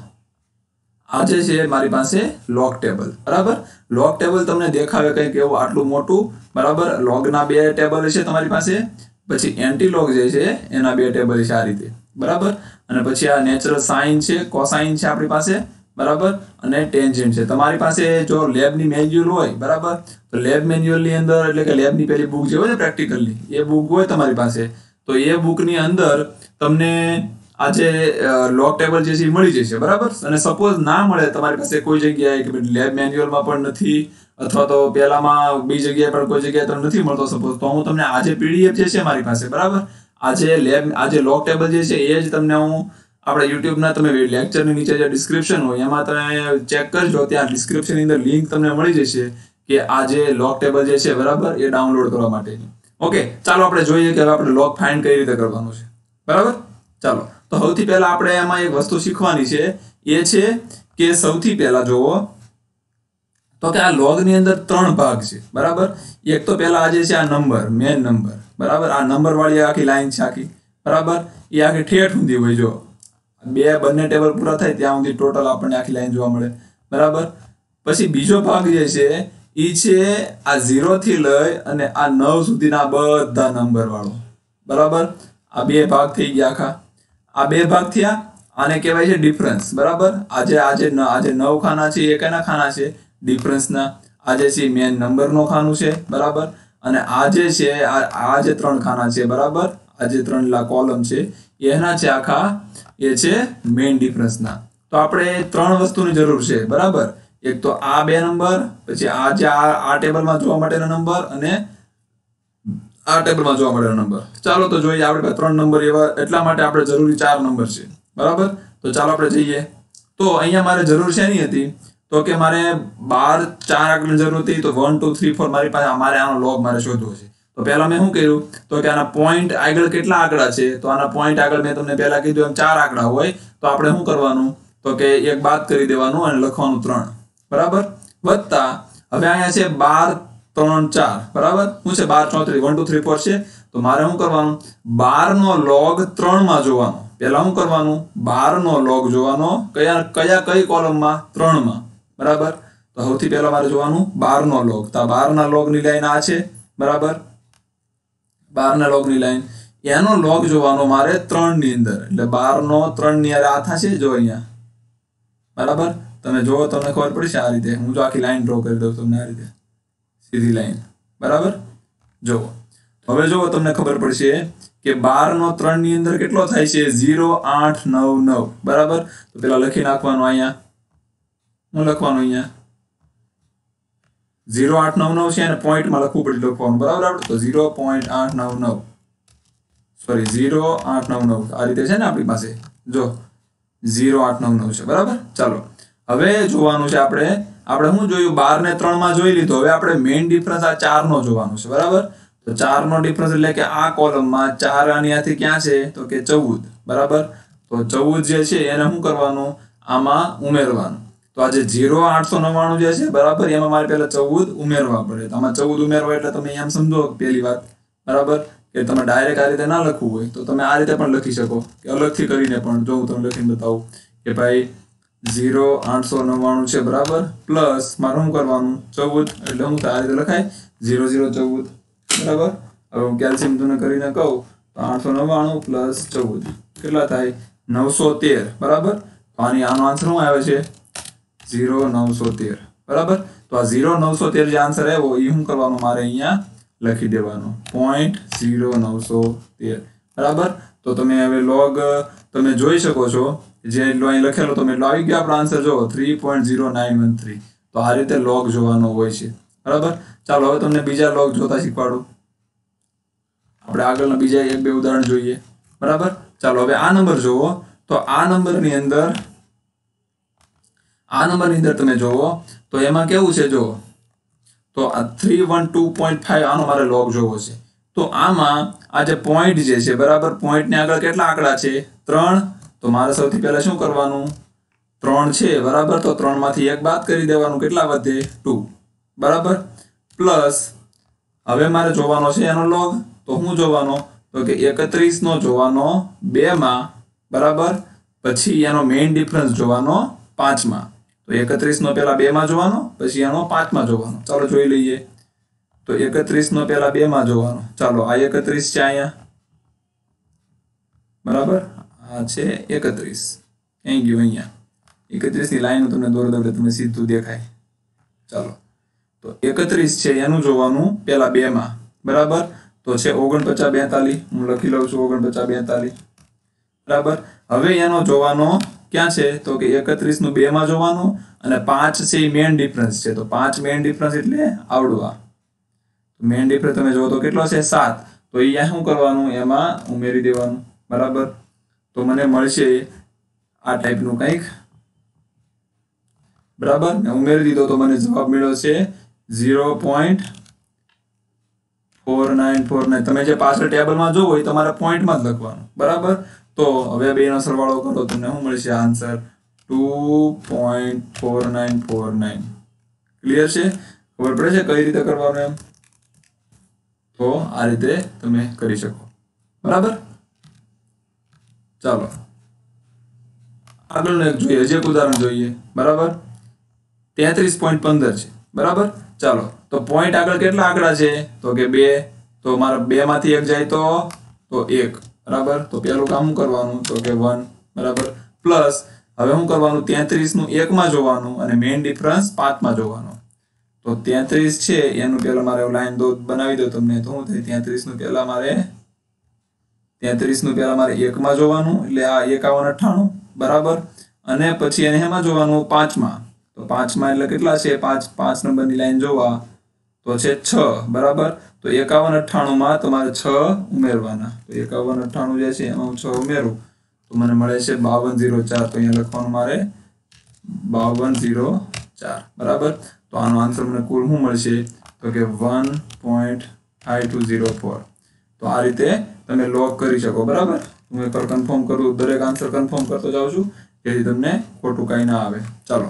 આ જે છે મારી પાસે log ટેબલ, બરાબર. log ટેબલ તમને દેખાવે કંઈક એવું આટલું મોટું, બરાબર. log ના 2 ટેબલ છે તમારી પાસે, પછી એન્ટી log જે છે એના 2 ટેબલ છે આ રીતે, બરાબર. અને પછી આ નેચરલ સાઇન છે, કોસાઇન છે આપણી પાસે, બરાબર, અને ટેન્જન્ટ છે. તમારી પાસે જો લેબની મેન્યુઅલ હોય, બરાબર, તો લેબ મેન્યુઅલની અંદર એટલે કે લેબની પેલી બુક જે હોય ને પ્રેક્ટિકલની, એ બુક હોય તમારી પાસે, તો એ બુકની અંદર તમને આ જે લોગ ટેબલ જે છે એ મળી જશે બરાબર. અને સપોઝ ના મળે તમારી પાસે કોઈ જગ્યાએ કે લેબ મેન્યુઅલમાં પણ નથી અથવા તો પહેલામાં બીજી જગ્યાએ પણ કોઈ જગ્યાએ તમને નથી મળતો સપોઝ, તો હું તમને આ જે પીડીએફ જે છે મારી પાસે બરાબર, આ જે લોગ ટેબલ જે છે એ જ તમને હું આપણે યુટ્યુબના તમે લેક્ચરની નીચે જે ડિસ્ક્રિપ્શન હોય એમાં તમે ચેક કરજો, ત્યાં ડિસ્ક્રિપ્શનની અંદર લિંક તમને મળી જશે કે આ જે લોગ ટેબલ જે છે બરાબર એ ડાઉનલોડ કરવા માટેની. ઓકે, ચાલો આપણે જોઈએ કે હવે આપણે લોગ ફાઇન્ડ કઈ રીતે કરવાનું છે બરાબર. ચાલો, તો સૌથી પહેલા આપણે એમાં એક વસ્તુ શીખવાની છે, એ છે કે સૌથી પહેલા જોવો તો કે આ લોગ ની અંદર 3 ભાગ છે બરાબર. એક તો પહેલા આ જે છે આ નંબર, મેન નંબર બરાબર, આ નંબર વાળી આખી લાઈન છે આખી બરાબર, એ આખી ઠેઠ સુધી હોય. જો બંને ટેબલ પૂરા થાય ત્યાં સુધી ટોટલ આપણને આખી લાઈન જોવા મળે બરાબર. પછી બીજો ભાગ જે છે એ છે આ 0 થી લઈ અને આ 9 સુધીના બધા નંબર વાળો બરાબર. આ 2 ભાગ થઈ ગયા આખા, આ 2 ભાગ થયા. આને કહેવાય છે ડિફરન્સ બરાબર. આજે 9 ખાના છે એ કેના ખાના છે? ડિફરન્સના. આજે છે મેન નંબરનો ખાનું છે બરાબર. અને આ જે છે આ જે 3 ખાના છે બરાબર, આ જે 3 કોલમ છે એના છે આખા, એ છે મેઇન ડિફરન્સના. તો આપણે 3 વસ્તુની જરૂર છે બરાબર. એક તો આ 2 નંબર, પછી આ જે આ ટેબલમાં જોવા માટેનો નંબર અને આ ટેબલમાં જોવા માટેનો નંબર. ચાલો તો જોઈએ, આપણે 3 નંબર એવા એટલા માટે આપણે જરૂરી 4 નંબર છે બરાબર. તો ચાલો આપણે જઈએ. તો અહીંયા મારે જરૂર છે નહીં હતી, તો કે મારે 12 4 આંકડાની જરૂર હતી. તો 1 2 3 4 મારી પાસે મારે આનો લોગ મારે શોધવો છે. તો પહેલા મેં શું કર્યું, તો કે આના પોઈન્ટ આગળ કેટલા આંકડા છે, તો આના પોઈન્ટ આગળ મેં તમને પહેલા કીધું એમ 4 આંકડા હોય. તો આપણે શું કરવાનું, તો કે એક બાદ કરી દેવાનું અને લખવાનું 3 બરાબર. વત્તા હવે અહીંયા છે 12 3 4 બરાબર. શું છે 12 34 1 2 3 4 છે. તો મારે શું કરવાનું, 12 નો લોગ 3 માં જોવાનો. પહેલા શું કરવાનું, 12 નો લોગ જોવાનો કઈ કોલમમાં? 3 માં બરાબર. તો સૌથી પહેલા મારે જોવાનું 12 નો લોગ. તો 12 ના લોગ ની લાઈન આ છે બરાબર, 12 ના લોગ ની લાઈન, એનો લોગ જોવાનો મારે 3 ની અંદર. એટલે 12 નો 3 ની આ થશે જો અહીંયા બરાબર. તમે જોવો તમને ખબર પડશે આ રીતે. હું જો આખી લાઈન ડ્રો કરી દઉં તમને આ રીતે સીધી લાઈન બરાબર. જોવો હવે જોવો તમને ખબર પડશે કે 12 નો 3 ની અંદર કેટલો થાય છે? 0 8 9 9 બરાબર. તો પેલા લખી નાખવાનું અહીંયા, હું લખવાનું અહીંયા 0 8 9 9 છે અને પોઈન્ટમાં લખવું પડે લખવાનું બરાબર. તો 0.899 સોરી 0 8 9 9 આ રીતે છે ને આપણી પાસે. જો 0 8 9 9 છે બરાબર. ચાલો હવે જોવાનું છે આપણે શું જોયું, 12 ને 3 માં જોઈ લીધો. હવે આપણે મેઇન ડિફરન્સ આ 4 નો જોવાનું છે બરાબર. તો 4 નો ડિફરન્સ એટલે કે આ કોલમમાં 4 આની ક્યાં છે, તો કે 14 બરાબર. તો 14 જે છે એને શું કરવાનું, આમાં ઉમેરવાનું. તો આ જે 0 899 જે છે બરાબર, એમાં મારે પહેલા 14 ઉમેરવા પડે. તો આમાં 14 ઉમેરવા એટલે તમે એમ સમજો પહેલી વાત બરાબર, કે તમે ડાયરેક્ટ આ રીતે ના લખવું હોય તો તમે આ રીતે પણ લખી શકો, કે અલગથી કરીને પણ. જો હું તમને લખીને બતાવું કે ભાઈ 0 899 છે બરાબર, પ્લસ મારે શું કરવાનું 14 એટલે હું આ રીતે લખાય 0 0 14 બરાબર. હવે હું કેલ્શિયમ તમને કરીને કહું તો 899 પ્લસ 14 કેટલા થાય? 913 બરાબર. તો આનો આન્સર શું આવે છે? 0 913 બરાબર. તો આ 0 913 જે આન્સર આવ્યો એ શું કરવાનું, મારે અહીંયા લખી દેવાનું 0.913 બરાબર. તો તમે હવે લોગ તમે જોઈ શકો છો, જે અહીં લખેલો તમે એટલો આવી ગયો આપણો આન્સર. જો 3.0913. તો આ રીતે લોગ જોવાનો હોય છે બરાબર. ચાલો હવે તમને બીજા લોગ જોતા શીખવાડું. આપણે આગળના બીજા 1-2 ઉદાહરણ જોઈએ બરાબર. ચાલો હવે આ નંબર જોવો. તો આ નંબરની અંદર તમે જોવો તો એમાં કેવું છે, જો તો આ 312.5 આનો મારે લોગ જોવો છે. તો આમાં આ જે પોઈન્ટ જે છે બરાબર, પોઈન્ટની આગળ કેટલા આંકડા છે? 3. તો મારે સૌથી પહેલા શું કરવાનું, 3 છે બરાબર. તો 3 માંથી 1 બાદ કરી દેવાનું, કેટલા વધે? 2 બરાબર. પ્લસ હવે મારે જોવાનો છે એનો લોગ. તો હું જોવાનો, તો કે 31 નો જોવાનો 2 માં બરાબર. પછી એનો મેઇન ડિફરન્સ જોવાનો 5 માં. તો 31 નો પહેલા 2 માં જોવાનો, પછી એનો 5 માં જોવાનો. ચાલો જોઈ લઈએ. તો 31 નો પહેલા 2 માં જોવાનો. ચાલો આ 31 છે અહીંયા બરાબર. આ છે 31, ક્યાં ગયું? અહીંયા 31 ની લાઈન તમને દોર દોરે તમને સીધું દેખાય. ચાલો તો 31 છે એનું જોવાનું પહેલા 2 માં બરાબર. તો છે 49 42. હું લખી લઉં છું 49 42. બરાબર. હવે એનો જોવાનો ક્યાં છે તો કે 31 નું 2 માં જોવાનું અને 5 છે એ મેઇન ડિફરન્સ છે. તો 5 મેઇન ડિફરન્સ એટલે આવડું આ મેઇન ડિફરન્સ તમે જો તો કેટલો છે 7. તો અહીંયા શું કરવાનું એમાં ઉમેરી દેવાનું. બરાબર. તો મને મળશે આ ટાઈપનું કંઈક. બરાબર. મેં ઉમેરી દીધો તો મને જવાબ મળ્યો છે 0.4949. તમે જે પાછળ ટેબલમાં જોવો એ તમારે પોઈન્ટમાં જ લખવાનું. બરાબર. તો હવે બેનો સરવાળો કરો તમને શું મળશે આન્સર 2.4949. ક્લિયર છે? ખબર પડે છે કઈ રીતે કરવાનું એમ? તો આ રીતે તમે કરી શકો. બરાબર. ચાલો આગળનું એક જોઈએ, હજી એક ઉદાહરણ જોઈએ. બરાબર. 33.15 છે. બરાબર. ચાલો તો પોઈન્ટ આગળ કેટલા આંકડા છે તો કે 2. તો મારે 2 માંથી 1 જાય તો 1. બરાબર. તો પેલું કામ શું કરવાનું તો કે 1. બરાબર. પ્લસ હવે શું કરવાનું 33 નું 1 માં જોવાનું અને મેઇન ડિફરન્સ 5 માં જોવાનું. તો 33 છે એનું પહેલા મારે લાઈન બનાવી દો તમને. તો શું થાય 33 નું પહેલા મારે 1 માં જોવાનું એટલે આ 5198. બરાબર. અને પછી એને એમાં જોવાનું 5 માં. તો 5 માં એટલે કેટલા છે 5 નંબરની લાઈન જોવા તો છે 6. બરાબર. તો 5198 માં તમારે 6 ઉમેરવાના. તો 5198 જે છે એમાં હું 6 ઉમેરું તો મને મળે છે 5204. તો અહીંયા લખવાનું મારે 5204. બરાબર. તો આનો આન્સર મને કુલ શું મળશે તો કે 1.5204. તો આ રીતે તમે લોગ કરી શકો. બરાબર. હું એકવાર કન્ફર્મ કરું, દરેક આન્સર કન્ફર્મ કરતો જાઉં છું જેથી તમને ખોટું કાંઈ ના આવે. ચાલો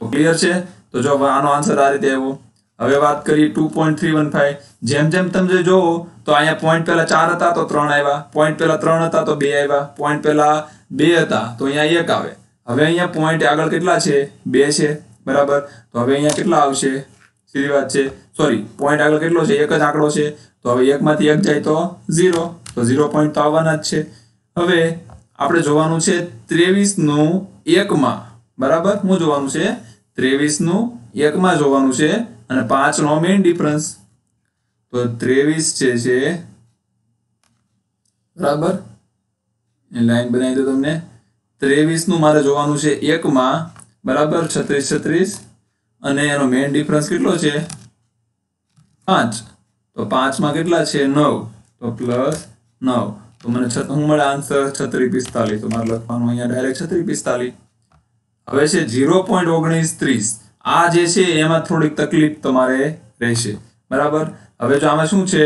તો ક્લિયર છે? તો જો આનો આન્સર આ રીતે આવ્યો. હવે વાત કરીએ 2.315. જેમ જેમ તમે જોવો તો અહીંયા પોઈન્ટ પહેલા 4 હતા તો 3 આવ્યા, પોઈન્ટ પહેલા 3 હતા તો 2 આવ્યા, પોઈન્ટ પહેલા 2 હતા તો અહીંયા 1 આવે. હવે અહીંયા પોઈન્ટ આગળ કેટલા છે 2 છે. બરાબર. તો હવે અહીંયા કેટલા આવશે? સીધી વાત છે. સોરી, પોઈન્ટ આગળ કેટલો છે? 1 જ આંકડો છે. તો હવે 1 માંથી 1 જાય તો 0. તો 0 પોઈન્ટ તો આવવાના જ છે. હવે આપણે જોવાનું છે 23 નું 1 માં. બરાબર. શું જોવાનું છે? 23 નું 1 માં જોવાનું છે અને 5 નો મેઇન ડિફરન્સ. તો 23 છે બરાબર. એ લાઈન બનાવી દો તમને. 23 નું મારે જોવાનું છે 1 માં. બરાબર. 36 અને એનો મેઇન ડિફરન્સ કેટલો છે 5. તો 5 માં કેટલા છે 9. તો પ્લસ 9. તો મને શું મળે આન્સર 3645. તો મારે લખવાનું અહીંયા ડાયરેક્ટ 3645. હવે છે 0.1930. આ જે છે એમાં થોડીક તકલીફ તમારે રહેશે. બરાબર. હવે જો આમાં શું છે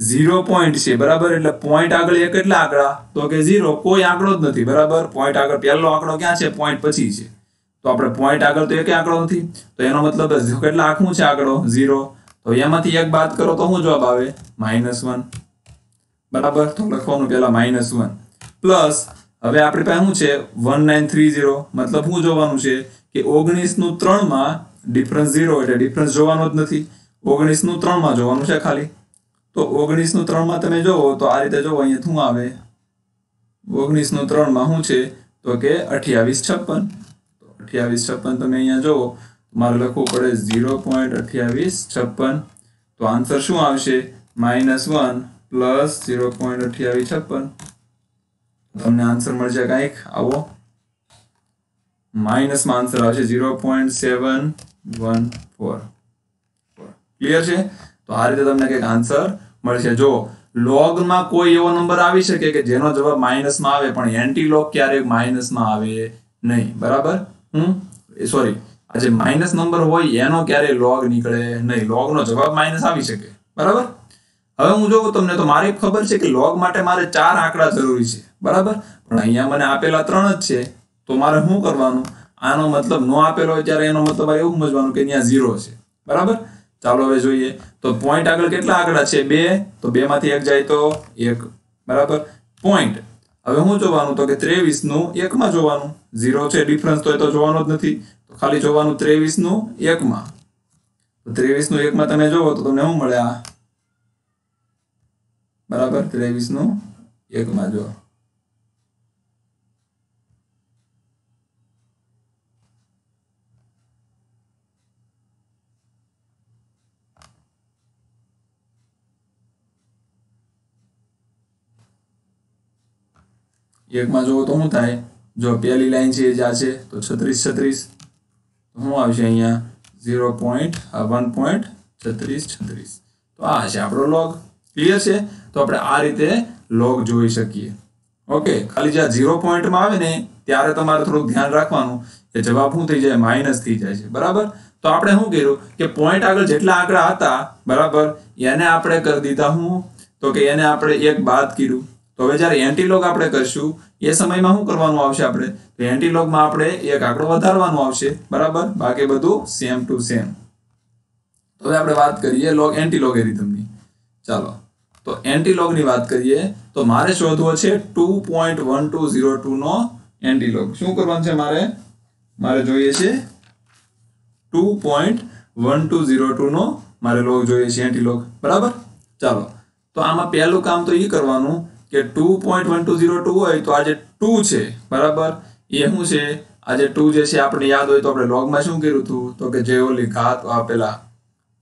0 પોઈન્ટ છે. બરાબર. એટલે પોઈન્ટ આગળ એક કેટલા આંકડા તો કે 0. કોઈ આંકડો જ નથી. બરાબર. પોઈન્ટ આગળ પહેલો આંકડો ક્યાં છે? પોઈન્ટ પછી છે. તો આપણે પોઈન્ટ આગળ તો એક આંકડો નથી. તો એનો મતલબ કેટલા આંકડું છે આંકડો 0. તો એમાંથી 1 બાદ કરો તો શું જવાબ આવે -1. બરાબર. તો લખવાનું પહેલા -1 પ્લસ હવે આપણી પાસે શું છે 1930. મતલબ શું જોવાનું છે કે 19 નું 3 માં ડિફરન્સ 0 એટલે ડિફરન્સ જોવાનો જ નથી. 19 નું 3 માં જોવાનું છે ખાલી. તો 19 નું 3 માં તમે જોવો તો આ રીતે જોવો અહીંયા શું આવે 19 નું 3 માં શું છે તો કે 2856. તો 2856 તમે અહીંયા જોવો મારે લખવું પડે 0.2856. તો આન્સર શું આવશે -1 પ્લસ 0.2856. તમને આન્સર મળશે કંઈક આવો. માઇનસમાં આન્સર આવશે 0.714. ક્લિયર છે? તો આ રીતે તમને કંઈક આન્સર મળશે. જો લોગમાં કોઈ એવો નંબર આવી શકે કે જેનો જવાબ માઇનસમાં આવે પણ એન્ટી લોગ ક્યારેક માઇનસમાં આવે નહીં. બરાબર. સોરી, આ જે માઇનસ નંબર હોય એનો ક્યારેય લોગ નીકળે નહીં. લોગનો જવાબ માઇનસ આવી શકે. બરાબર. હવે હું જોઉં તમને તો મારે ખબર છે કે લોગ માટે મારે 4 આંકડા જરૂરી છે. બરાબર. પણ અહીંયા મને આપેલા 3 જ છે. તો મારે શું કરવાનું? આનો મતલબ નો આપેલો હોય ત્યારે એનો મતલબ એવું સમજવાનું કે અહીંયા 0 છે. બરાબર. ચાલો હવે જોઈએ. તો પોઈન્ટ આગળ કેટલા આંકડા છે 2. તો 2 માંથી 1 જાય તો 1. બરાબર. પોઈન્ટ હવે શું જોવાનું તો કે 23 નું 1 માં જોવાનું. 0 છે ડિફરન્સ તો એ તો જોવાનો જ નથી. તો ખાલી જોવાનું 23 નું 1 માં. તો 23 નું 1 માં તમે જોવો તો તમને શું મળે આ બરાબર. 23 નું 1 માં જો એકમાં જુઓ તો શું થાય? જો પહેલી લાઈન છે એ જ આ છે તો 36 36 તો શું આવશે અહીંયા 1.3636 તો આ છે આપણો લોગ. ક્લિયર છે? તો આપણે આ રીતે લોગ જોઈ શકીએ. ઓકે, ખાલી જ્યાં 0 પોઈન્ટમાં આવે ને ત્યારે તમારે થોડુંક ધ્યાન રાખવાનું કે જવાબ શું થઈ જાય? માઇનસ થઈ જાય છે. બરાબર? તો આપણે શું કર્યું કે પોઈન્ટ આગળ જેટલા આંકડા હતા બરાબર એને આપણે કરી દીધા હું તો કે એને આપણે એક બાદ કર્યું. તો હવે જ્યારે એન્ટીલોગ આપણે કરશું એ સમયમાં શું કરવાનું આવશે? આપણે તો એન્ટીલોગમાં આપણે એક આંકડો વધારવાનો આવશે. બરાબર? બાકી બધું સેમ ટુ સેમ. તો હવે આપણે વાત કરીએ લોગ એન્ટીલોગેરિધમની. ચાલો, તો એન્ટીલોગની વાત કરીએ તો મારે શોધવો છે 2.1202 નો એન્ટીલોગ. શું કરવાનું છે મારે જોઈએ છે 2.1202 નો મારે લોગ જોઈએ છે એન્ટીલોગ. બરાબર? ચાલો, તો આમાં પહેલું કામ તો એ કરવાનું કે 2.1202 હોય તો આ જે 2 છે બરાબર એ શું છે? આ જે 2 જે છે આપણે યાદ હોય તો આપણે લોગમાં શું કર્યું હતું? તો કે જે ઓલી ઘાત આપેલા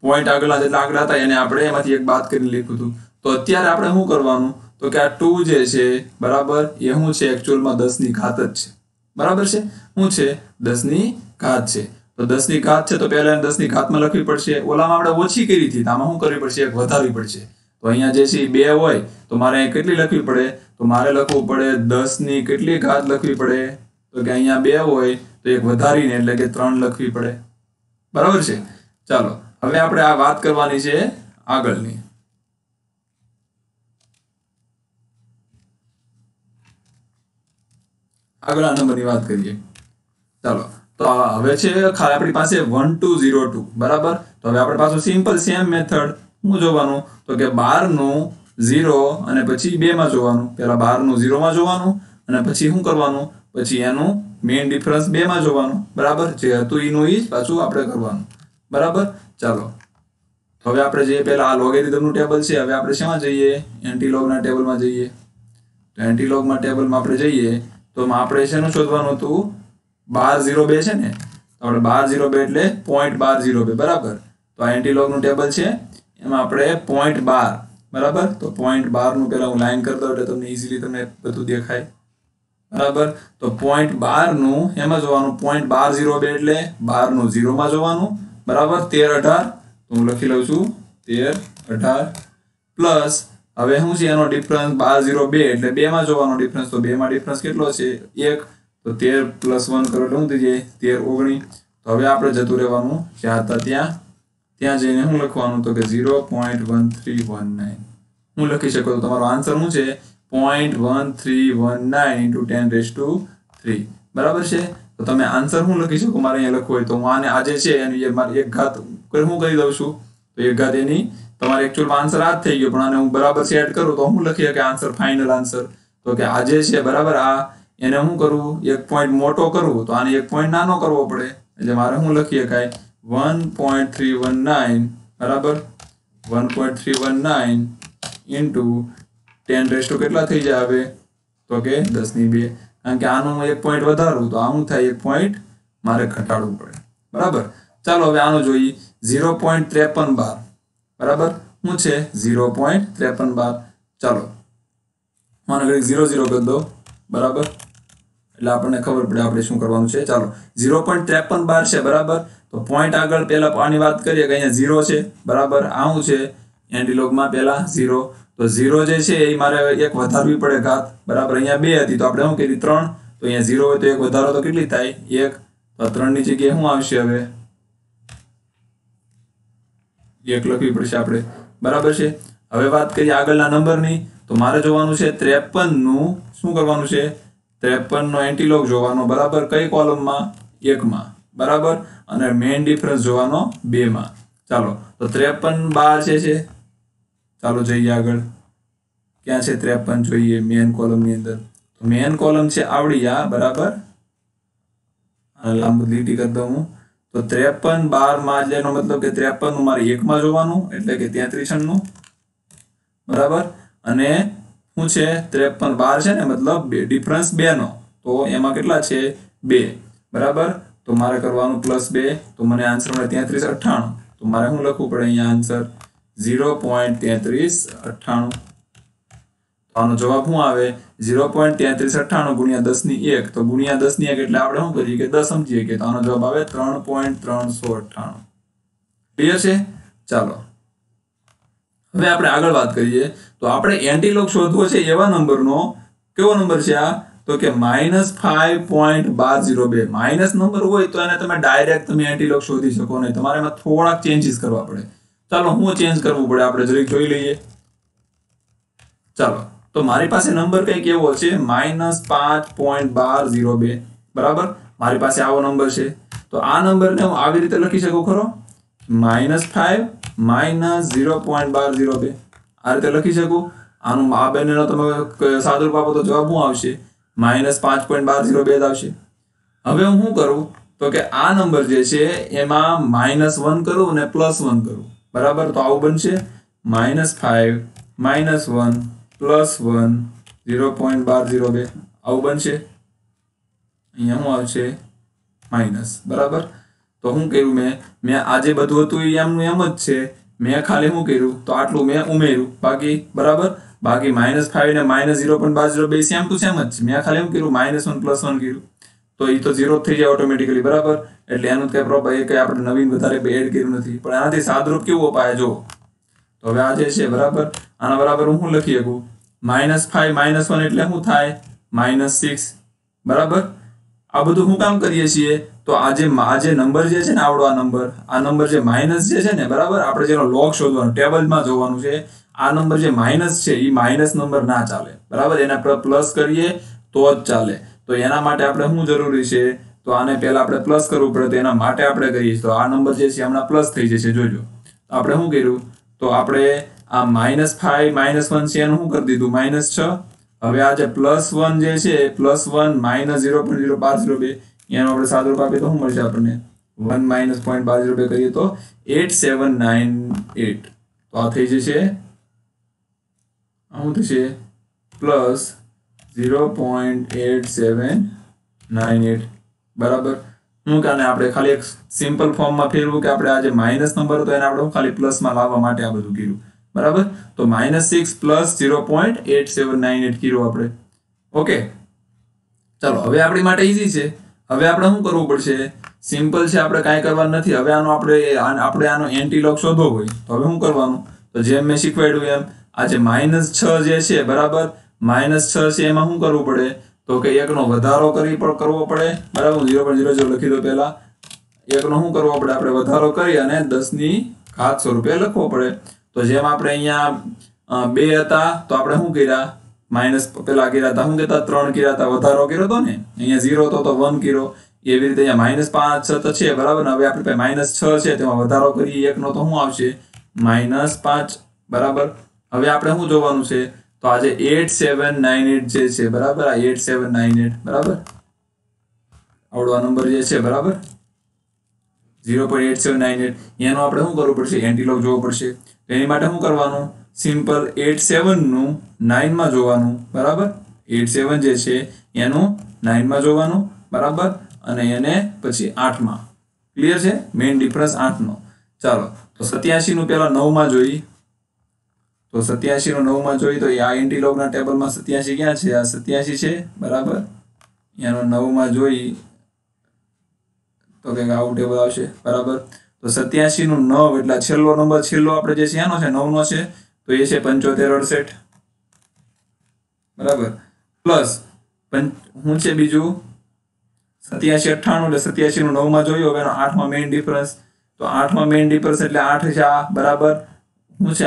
પોઈન્ટ આગળના જેટલા આંકડા હતા એને આપણે એમાંથી એક બાદ કરીને લખ્યું હતું. તો અત્યારે આપણે શું કરવાનું? તો કે આ 2 જે છે બરાબર એ શું છે? એકચ્યુઅલમાં 10 ની ઘાત જ છે. બરાબર છે? શું છે? 10 ની ઘાત છે. તો 10 ની ઘાત છે તો પહેલા 10 ની ઘાતમાં લખવી પડશે. ઓલામાં આપણે ઓછી કરી હતી તો આમાં શું કરવી પડશે? એક વધારવી પડશે. તો અહીંયા જે છે 2 હોય તો મારે કેટલી લખવી પડે? તો મારે લખવું પડે 10 ની કેટલી ઘાત લખવી પડે? તો કે અહીંયા 2 હોય તો એક વધારીને એટલે કે 3 લખવી પડે. બરાબર છે? ચાલો, હવે આપણે આ વાત કરવાની છે આગળની. આગળના નંબરની વાત કરીએ. ચાલો, તો હવે છે આપણી પાસે 1202. બરાબર? તો હવે આપણી પાસે સિમ્પલ સેમ મેથડ શું જોવાનું? તો કે 12 નું 0 અને પછી 2 માં જોવાનું. પહેલા 12 નું 0 માં જોવાનું અને પછી શું કરવાનું? પછી એનું મેઇન ડિફરન્સ 2 માં જોવાનું. બરાબર? જે હતું એનું જ પાછું આપણે કરવાનું. બરાબર? ચાલો, હવે આપણે જે પહેલા આ લોગેરિધમનું ટેબલ છે હવે આપણે શેમાં જઈએ? એન્ટીલોગના ટેબલમાં જઈએ. તો એન્ટીલોગમાં ટેબલમાં આપણે જઈએ તો આપણે શેનું શોધવાનું હતું? 1202 છે ને? તો આપણે 1202 એટલે 0.1202. બરાબર? તો આ એન્ટીલોગનું ટેબલ છે એમાં આપણે 0.12 બરાબર? તો 0.12 નું પહેલા હું લાઈન કરી દઉં એટલે તમને ઈઝીલી તમને બધું દેખાય. બરાબર? તો 0.12 નું એમાં જોવાનું 0.1202 એટલે 12 નું 0 માં જોવાનું. બરાબર? 13 18 તો હું લખી લઉં છું 13 18 પ્લસ હવે શું છે એનો ડિફરન્સ 1202 એટલે 2 માં જોવાનો ડિફરન્સ. તો 2 માં ડિફરન્સ કેટલો છે? 1. તો 13 + 1 કરો એટલે શું થઈ જાય? 13 19. તો હવે આપણે જતું રહેવાનું જ્યાં હતા ત્યાં જઈને શું લખવાનું? તો કે 0.1319. હું લખી શકો તો તમારો આન્સર શું છે? 0.1319 × 10⁻³ બરાબર છે? તો તમે આન્સર શું લખી શકો? મારે અહીંયા લખવું હોય તો હું આને આજે છે એની મારી એક ઘાત હું કરી દઉં છું. તો એક ઘાત એની તમારે એકચ્યુઅલ આન્સર આ જ થઈ ગયો પણ આને હું બરાબર સેટ કરું તો હું લખી કે આન્સર ફાઇનલ આન્સર. તો કે આજે છે બરાબર આ એને શું કરવું? એક પોઈન્ટ મોટો કરવું તો આને એક પોઈન્ટ નાનો કરવો પડે. એટલે મારે શું લખી શકાય? 1.319 બરાબર 1.319 × 10⁻² કેટલા થઈ જાય હવે? તો કે 10⁻². કારણ કે આનું એક પોઈન્ટ વધારવું તો આ શું થાય? એક પોઈન્ટ મારે ઘટાડવું પડે. બરાબર? ચાલો હવે આનું જોઈએ 0.5312 બરાબર? શું છે? 0.5312. ચાલો માનો ઘડી 0 0 કરી દો. બરાબર? એટલે આપણને ખબર પડે આપણે શું કરવાનું છે. ચાલો 0.5312 છે. બરાબર? તો પોઈન્ટ આગળ પહેલા આની વાત કરીએ કે અહીંયા 0 છે. બરાબર? આ શું છે? એન્ટીલોગમાં પહેલા 0. તો 0 જે છે એ મારે એક વધારવી પડે ઘાત. બરાબર? અહીંયા 2 હતી તો આપણે શું કરી? 3. તો અહીંયા 0 હોય તો એક વધારો તો કેટલી થાય? 1. તો 3 ની જગ્યાએ શું આવશે હવે? 1 લખવી પડશે આપણે. બરાબર છે? હવે વાત કરીએ આગળના નંબરની તો મારે જોવાનું છે 53 નું શું કરવાનું છે? 53 નો એન્ટીલોગ જોવાનો. બરાબર? કઈ કોલમમાં? 1 માં. બરાબર? અને મેઇન ડિફરન્સ જોવાનો 2 માં. ચાલો તો 53 12 છે. ચાલો જઈએ આગળ. ક્યાં છે 53? જોઈએ મેઇન કોલમની અંદર. તો મેઇન કોલમ છે આવડી આ. બરાબર? લાંબુ લીટી કરી દઉં હું. તો 53 12 માં એટલે એનો મતલબ કે 53 નું મારે 1 માં જોવાનું એટલે કે 33 નું. બરાબર? અને શું છે? 53 12 છે ને મતલબ ડિફરન્સ 2 નો. તો એમાં કેટલા છે? 2. બરાબર? તો મારે કરવાનું +2 તો મને આન્સર મળે 33 98. તો મારે શું લખવું પડે અહીંયા આન્સર? 0.3398. તો આનો જવાબ શું આવે 0.3398 ગુણ્યા 10 ની 1 તો ગુણ્યા 10 ની 1 એટલે આપણે શું કરીએ કે 10 સમજીએ કે તો આનો જવાબ આવે 3.398 ક્લિયર છે ચાલો હવે આપણે આગળ વાત કરીએ તો આપણે એન્ટીલોગ શોધવો છે એવા નંબરનો કેવો નંબર છે આ તો કે -5.1202 માઈનસ નંબર હોય તો એને તમે ડાયરેક્ટ તમે એન્ટીલોગ શોધી શકો નહીં તમારે એમાં થોડાક ચેન્જીસ કરવા પડે ચાલો હું ચેન્જ કરવું પડે આપણે જરીક જોઈ લઈએ ચાલો તો મારી પાસે નંબર કઈ કેવો છે -5.1202 બરાબર મારી પાસે આવો નંબર છે તો આ નંબરને હું આવી રીતે લખી શકું ખરો -5 -0.1202 આ રીતે લખી શકું આનું આ બંનેનો તમે સાદુરૂપ આપો તો જવાબ શું આવશે -5.1202 જ આવશે હવે હું શું કરું તો કે આ નંબર જે છે એમાં -1 કરું અને +1 કરું બરાબર તો આવું બનશે -5 -1 +1 0.1202 આવું બનશે અહીંયા શું આવશે માઇનસ બરાબર તો શું કર્યું મેં આ જે બધું હતું એ એમનું એમ જ છે મેં ખાલી શું કર્યું તો આટલું મેં ઉમેર્યું બાકી બરાબર બાકી -5 ને -0.1202 સેમ ટુ સેમ જ છે મેં ખાલી શું કર્યું -1 +1 કર્યું તો એ તો 0 થઈ જાય ઓટોમેટિકલી બરાબર એટલે એનું કઈ પ્રોબ્લેમ એ કઈ આપણે નવીન વધારે એડ કર્યું નથી પણ આનાથી સાદરૂપ કેવું અપાય જો તો હવે આ જે છે બરાબર આના બરાબર હું લખી શકું -5 -1 એટલે શું થાય -6 બરાબર આ બધું હું કામ કરીએ છીએ તો આ જે નંબર જે છે ને આવડો આ નંબર જે માઇનસ જે છે ને બરાબર આપણે જેનો લોગ શોધવાનો ટેબલમાં જોવાનું છે આ નંબર જે માઇનસ છે એ માઇનસ નંબર ના ચાલે બરાબર એના પર પ્લસ કરીએ તો જ ચાલે તો એના માટે આપણે શું જરૂરી છે તો આને પહેલા આપણે પ્લસ કરવું પડે તો એના માટે આપણે કરીએ તો આ નંબર જે છે હમણાં પ્લસ થઈ જશે જોજો તો આપણે શું કર્યું તો આપણે આ -5 -1 છે એનું શું કરી દીધું -6 હવે આ જે +1 જે છે +1 -0.01202 એનો આપણે સાદુરૂપ આપીએ તો શું મળશે આપણને 1 -0.1202 કરીએ તો 8798 તો આ થઈ જશે શું થશે +0.8798 બરાબર હું કાને આપણે ખાલી એક સિમ્પલ ફોર્મમાં ફેરવું કે આપણે આ જે માઇનસ નંબર હતો એને આપણે ખાલી પ્લસમાં લાવવા માટે આ બધું કર્યું બરાબર તો -6 + 0.8798 કર્યું આપણે ઓકે ચાલો હવે આપણી માટે ઈઝી છે હવે આપણે શું કરવું પડશે સિમ્પલ છે આપણે કાંઈ કરવાનું નથી હવે આનો એન્ટીલોગ શોધવો હોય તો હવે શું કરવાનું તો જેમ મેં શીખવાડ્યું એમ આ જે -6 જે છે બરાબર -6 છે એમાં શું કરવું પડે તો કે એકનો વધારો કરવો પડે બરાબર 0.00 લખી દો પહેલા એકનો શું કરવો પડે આપણે વધારો કરી અને 10 ની ઘાત સ્વરૂપે લખવો પડે તો જેમ આપણે અહીંયા 2 હતા તો આપણે શું કર્યા માઇનસ પેલા કર્યા હતા શું કહેતા 3 કર્યા હતા વધારો કર્યો હતો ને અહીંયા 0 હતો તો 1 કર્યો એવી રીતે અહીંયા -5 6 તો છે બરાબર ને હવે આપણી પાસે -6 છે તેમાં વધારો કરીએ એકનો તો શું આવશે -5 બરાબર હવે આપણે શું જોવાનું છે તો આજે 8798 જે છે બરાબર આ 8798 બરાબર આવડો આ નંબર જે છે બરાબર 0.8798 એનો આપણે શું કરવું પડશે એન્ટીલોગ જોવો પડશે તો એની માટે શું કરવાનું સિમ્પલ 87 નું 9 માં જોવાનું બરાબર 87 જે છે એનું 9 માં જોવાનું બરાબર અને એને પછી 8 માં ક્લિયર છે મેઇન ડિફરન્સ 8 નો ચાલો તો 87 નું પહેલા 9 માં જોઈ તો 87 નું 9 માં જોઈ તો આ એન્ટીલોગ ના ટેબલમાં 87 ક્યાં છે આ 87 છે બરાબર એનો 9 માં જોઈ તો કે આવું ટેબલ આવશે બરાબર તો 87 નું 9 એટલે છેલ્લો નંબર આપણે જે છે એનો છે 9 નો છે તો એ છે 7568 બરાબર પ્લસ શું છે બીજું 8798 એટલે 87 નું 9 માં જોયું હવે એનો 8 માં મેઇન ડિફરન્સ તો 8 માં મેઇન ડિફરન્સ એટલે 8 છે આ બરાબર શું છે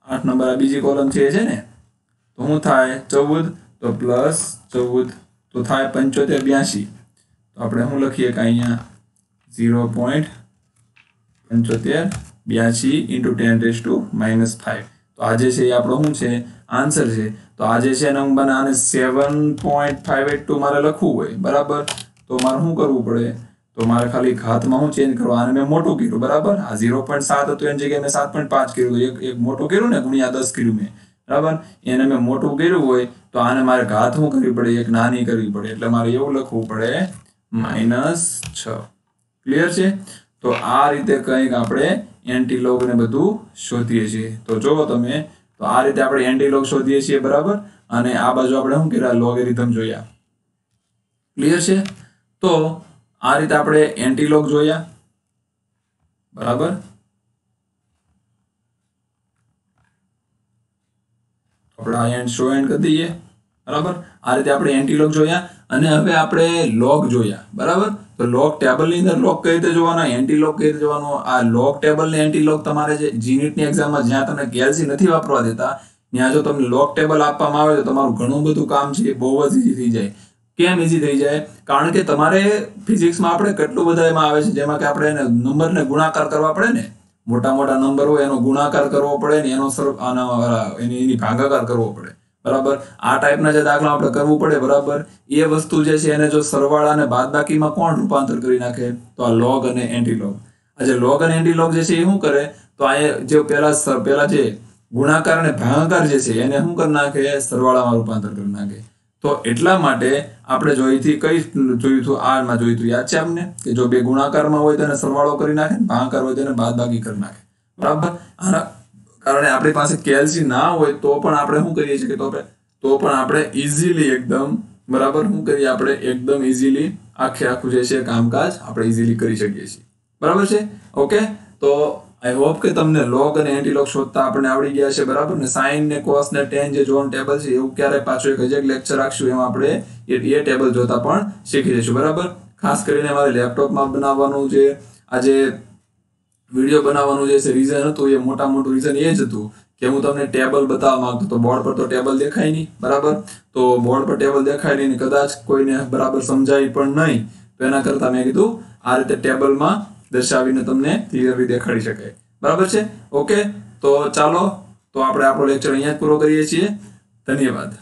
8 નંબર આ બીજી કોલમ છે ને તો શું થાય 14 તો પ્લસ 14 તો થાય 7582 તો આપણે શું લખીએ કે અહીંયા 0.7582 into 10⁻⁻⁵ તો આ જે છે એ આપણો શું છે આન્સર છે તો આ જે છે આને 7.582 મારે લખવું હોય બરાબર તો મારે શું કરવું પડે તો મારે ખાલી ઘાતમાં હું ચેન્જ કરવા આને મેં મોટું કર્યું બરાબર આ 0.7 હતું એની જગ્યાએ મેં 7.5 કર્યું એક મોટું કર્યું ને ગુણ્યા 10 કર્યું મેં બરાબર એને મેં મોટું કર્યું હોય તો આને મારે ઘાત શું કરવી પડે એક નાની કરવી પડે એટલે મારે એવું લખવું પડે -6 ક્લિયર છે તો આ રીતે કંઈક આપણે એન્ટીલોગ ને બધું શોધીએ છીએ તો જો તમે તો આ રીતે આપણે એન્ટીલોગ શોધીએ છીએ, બરાબર. અને આ બાજુ આપણે શું કર્યા, લોગેરિધમ જોયા. ક્લિયર છે? તો આ રીતે આપણે એન્ટીલોગ જોયા, બરાબર. આપણે શો એન્ડ કરી દઈએ, બરાબર. આ રીતે આપણે એન્ટીલોગ જોયા અને હવે આપણે લોગ જોયા, બરાબર. તો લોગ ટેબલની અંદર લોગ કઈ રીતે જોવાનો, એન્ટીલોગ કઈ રીતે જોવાનો. આ લોગ ટેબલ ને એન્ટીલોગ તમારે જે જીનીટની એક્ઝામમાં જ્યાં તમને કેલ્સી નથી વાપરવા દેતા, ત્યાં જો તમને લોગ ટેબલ આપવામાં આવે તો તમારું ઘણું બધું કામ છે એ બહુ જ ઈઝી થઈ જાય. કેમ ઈઝી થઈ જાય? કારણ કે તમારે ફિઝિક્સમાં આપણે કેટલું બધા એમાં આવે છે, જેમાં કે આપણે નંબરને ગુણાકાર કરવા પડે ને, મોટા મોટા નંબર હોય એનો ગુણાકાર કરવો પડે ને એની ભાગાકાર કરવો પડે, બરાબર. આ ટાઈપના જે દાખલા આપણે કરવું પડે, બરાબર. એ વસ્તુ જે છે એને જો સરવાળા અને બાદબાકીમાં કોણ રૂપાંતર કરી નાખે? તો આ લોગ અને એન્ટીલોગ. આ જે લોગ અને એન્ટીલોગ જે છે એ શું કરે? તો આ જે પેલા જે ગુણાકાર અને ભાગાકાર જે છે એને શું કરી નાખે? સરવાળામાં રૂપાંતર કરી નાખે. તો એટલા માટે આપણે જોયું હતું આમાં જોયું હતું, યાદ છે આપને? કે જો બે ગુણાકારમાં હોય તેને સરવાળો કરી નાખે, ભાગાકાર હોય તેને બાદબાકી કરી નાખે, બરાબર. આના કારણે આપણી પાસે કેલ્સી ના હોય તો પણ આપણે શું કરીએ છીએ કે તો પણ આપણે ઇઝીલી એકદમ, બરાબર, શું કરીએ આપણે એકદમ ઇઝીલી આખું જે છે કામકાજ આપણે ઇઝીલી કરી શકીએ છીએ, બરાબર છે. ઓકે, તો આઈ હોપ કે તમને લોગ અને એન્ટીલોગ શોધતા આપણે આવડી ગયા છે, બરાબર. ને સાઇન ને કોસ ને ટેન જે જોન ટેબલ છે એવું ક્યારે પાછું એક હજી લેક્ચર રાખશું, એમાં આપણે એ ટેબલ જોતા પણ શીખી જઈશું, બરાબર. ખાસ કરીને મારે લેપટોપમાં બનાવવાનું જે આજે વિડીયો બનાવવાનું જે છે રીઝન હતું, એ મોટું રીઝન એ જ હતું કે હું તમને ટેબલ બતાવવા માંગતો હતો. બોર્ડ પર તો ટેબલ દેખાય નહીં, બરાબર. તો બોર્ડ પર ટેબલ દેખાય નહીં, કદાચ કોઈને બરાબર સમજાય પણ નહીં, તો એના કરતા મેં કીધું આ રીતે ટેબલમાં દર્શાવીને તમને ક્લિયરલી દેખાડી શકાય, બરાબર છે. ઓકે, તો ચાલો, તો આપણે આપણો લેક્ચર અહીંયા જ પૂરો કરીએ છીએ. ધન્યવાદ.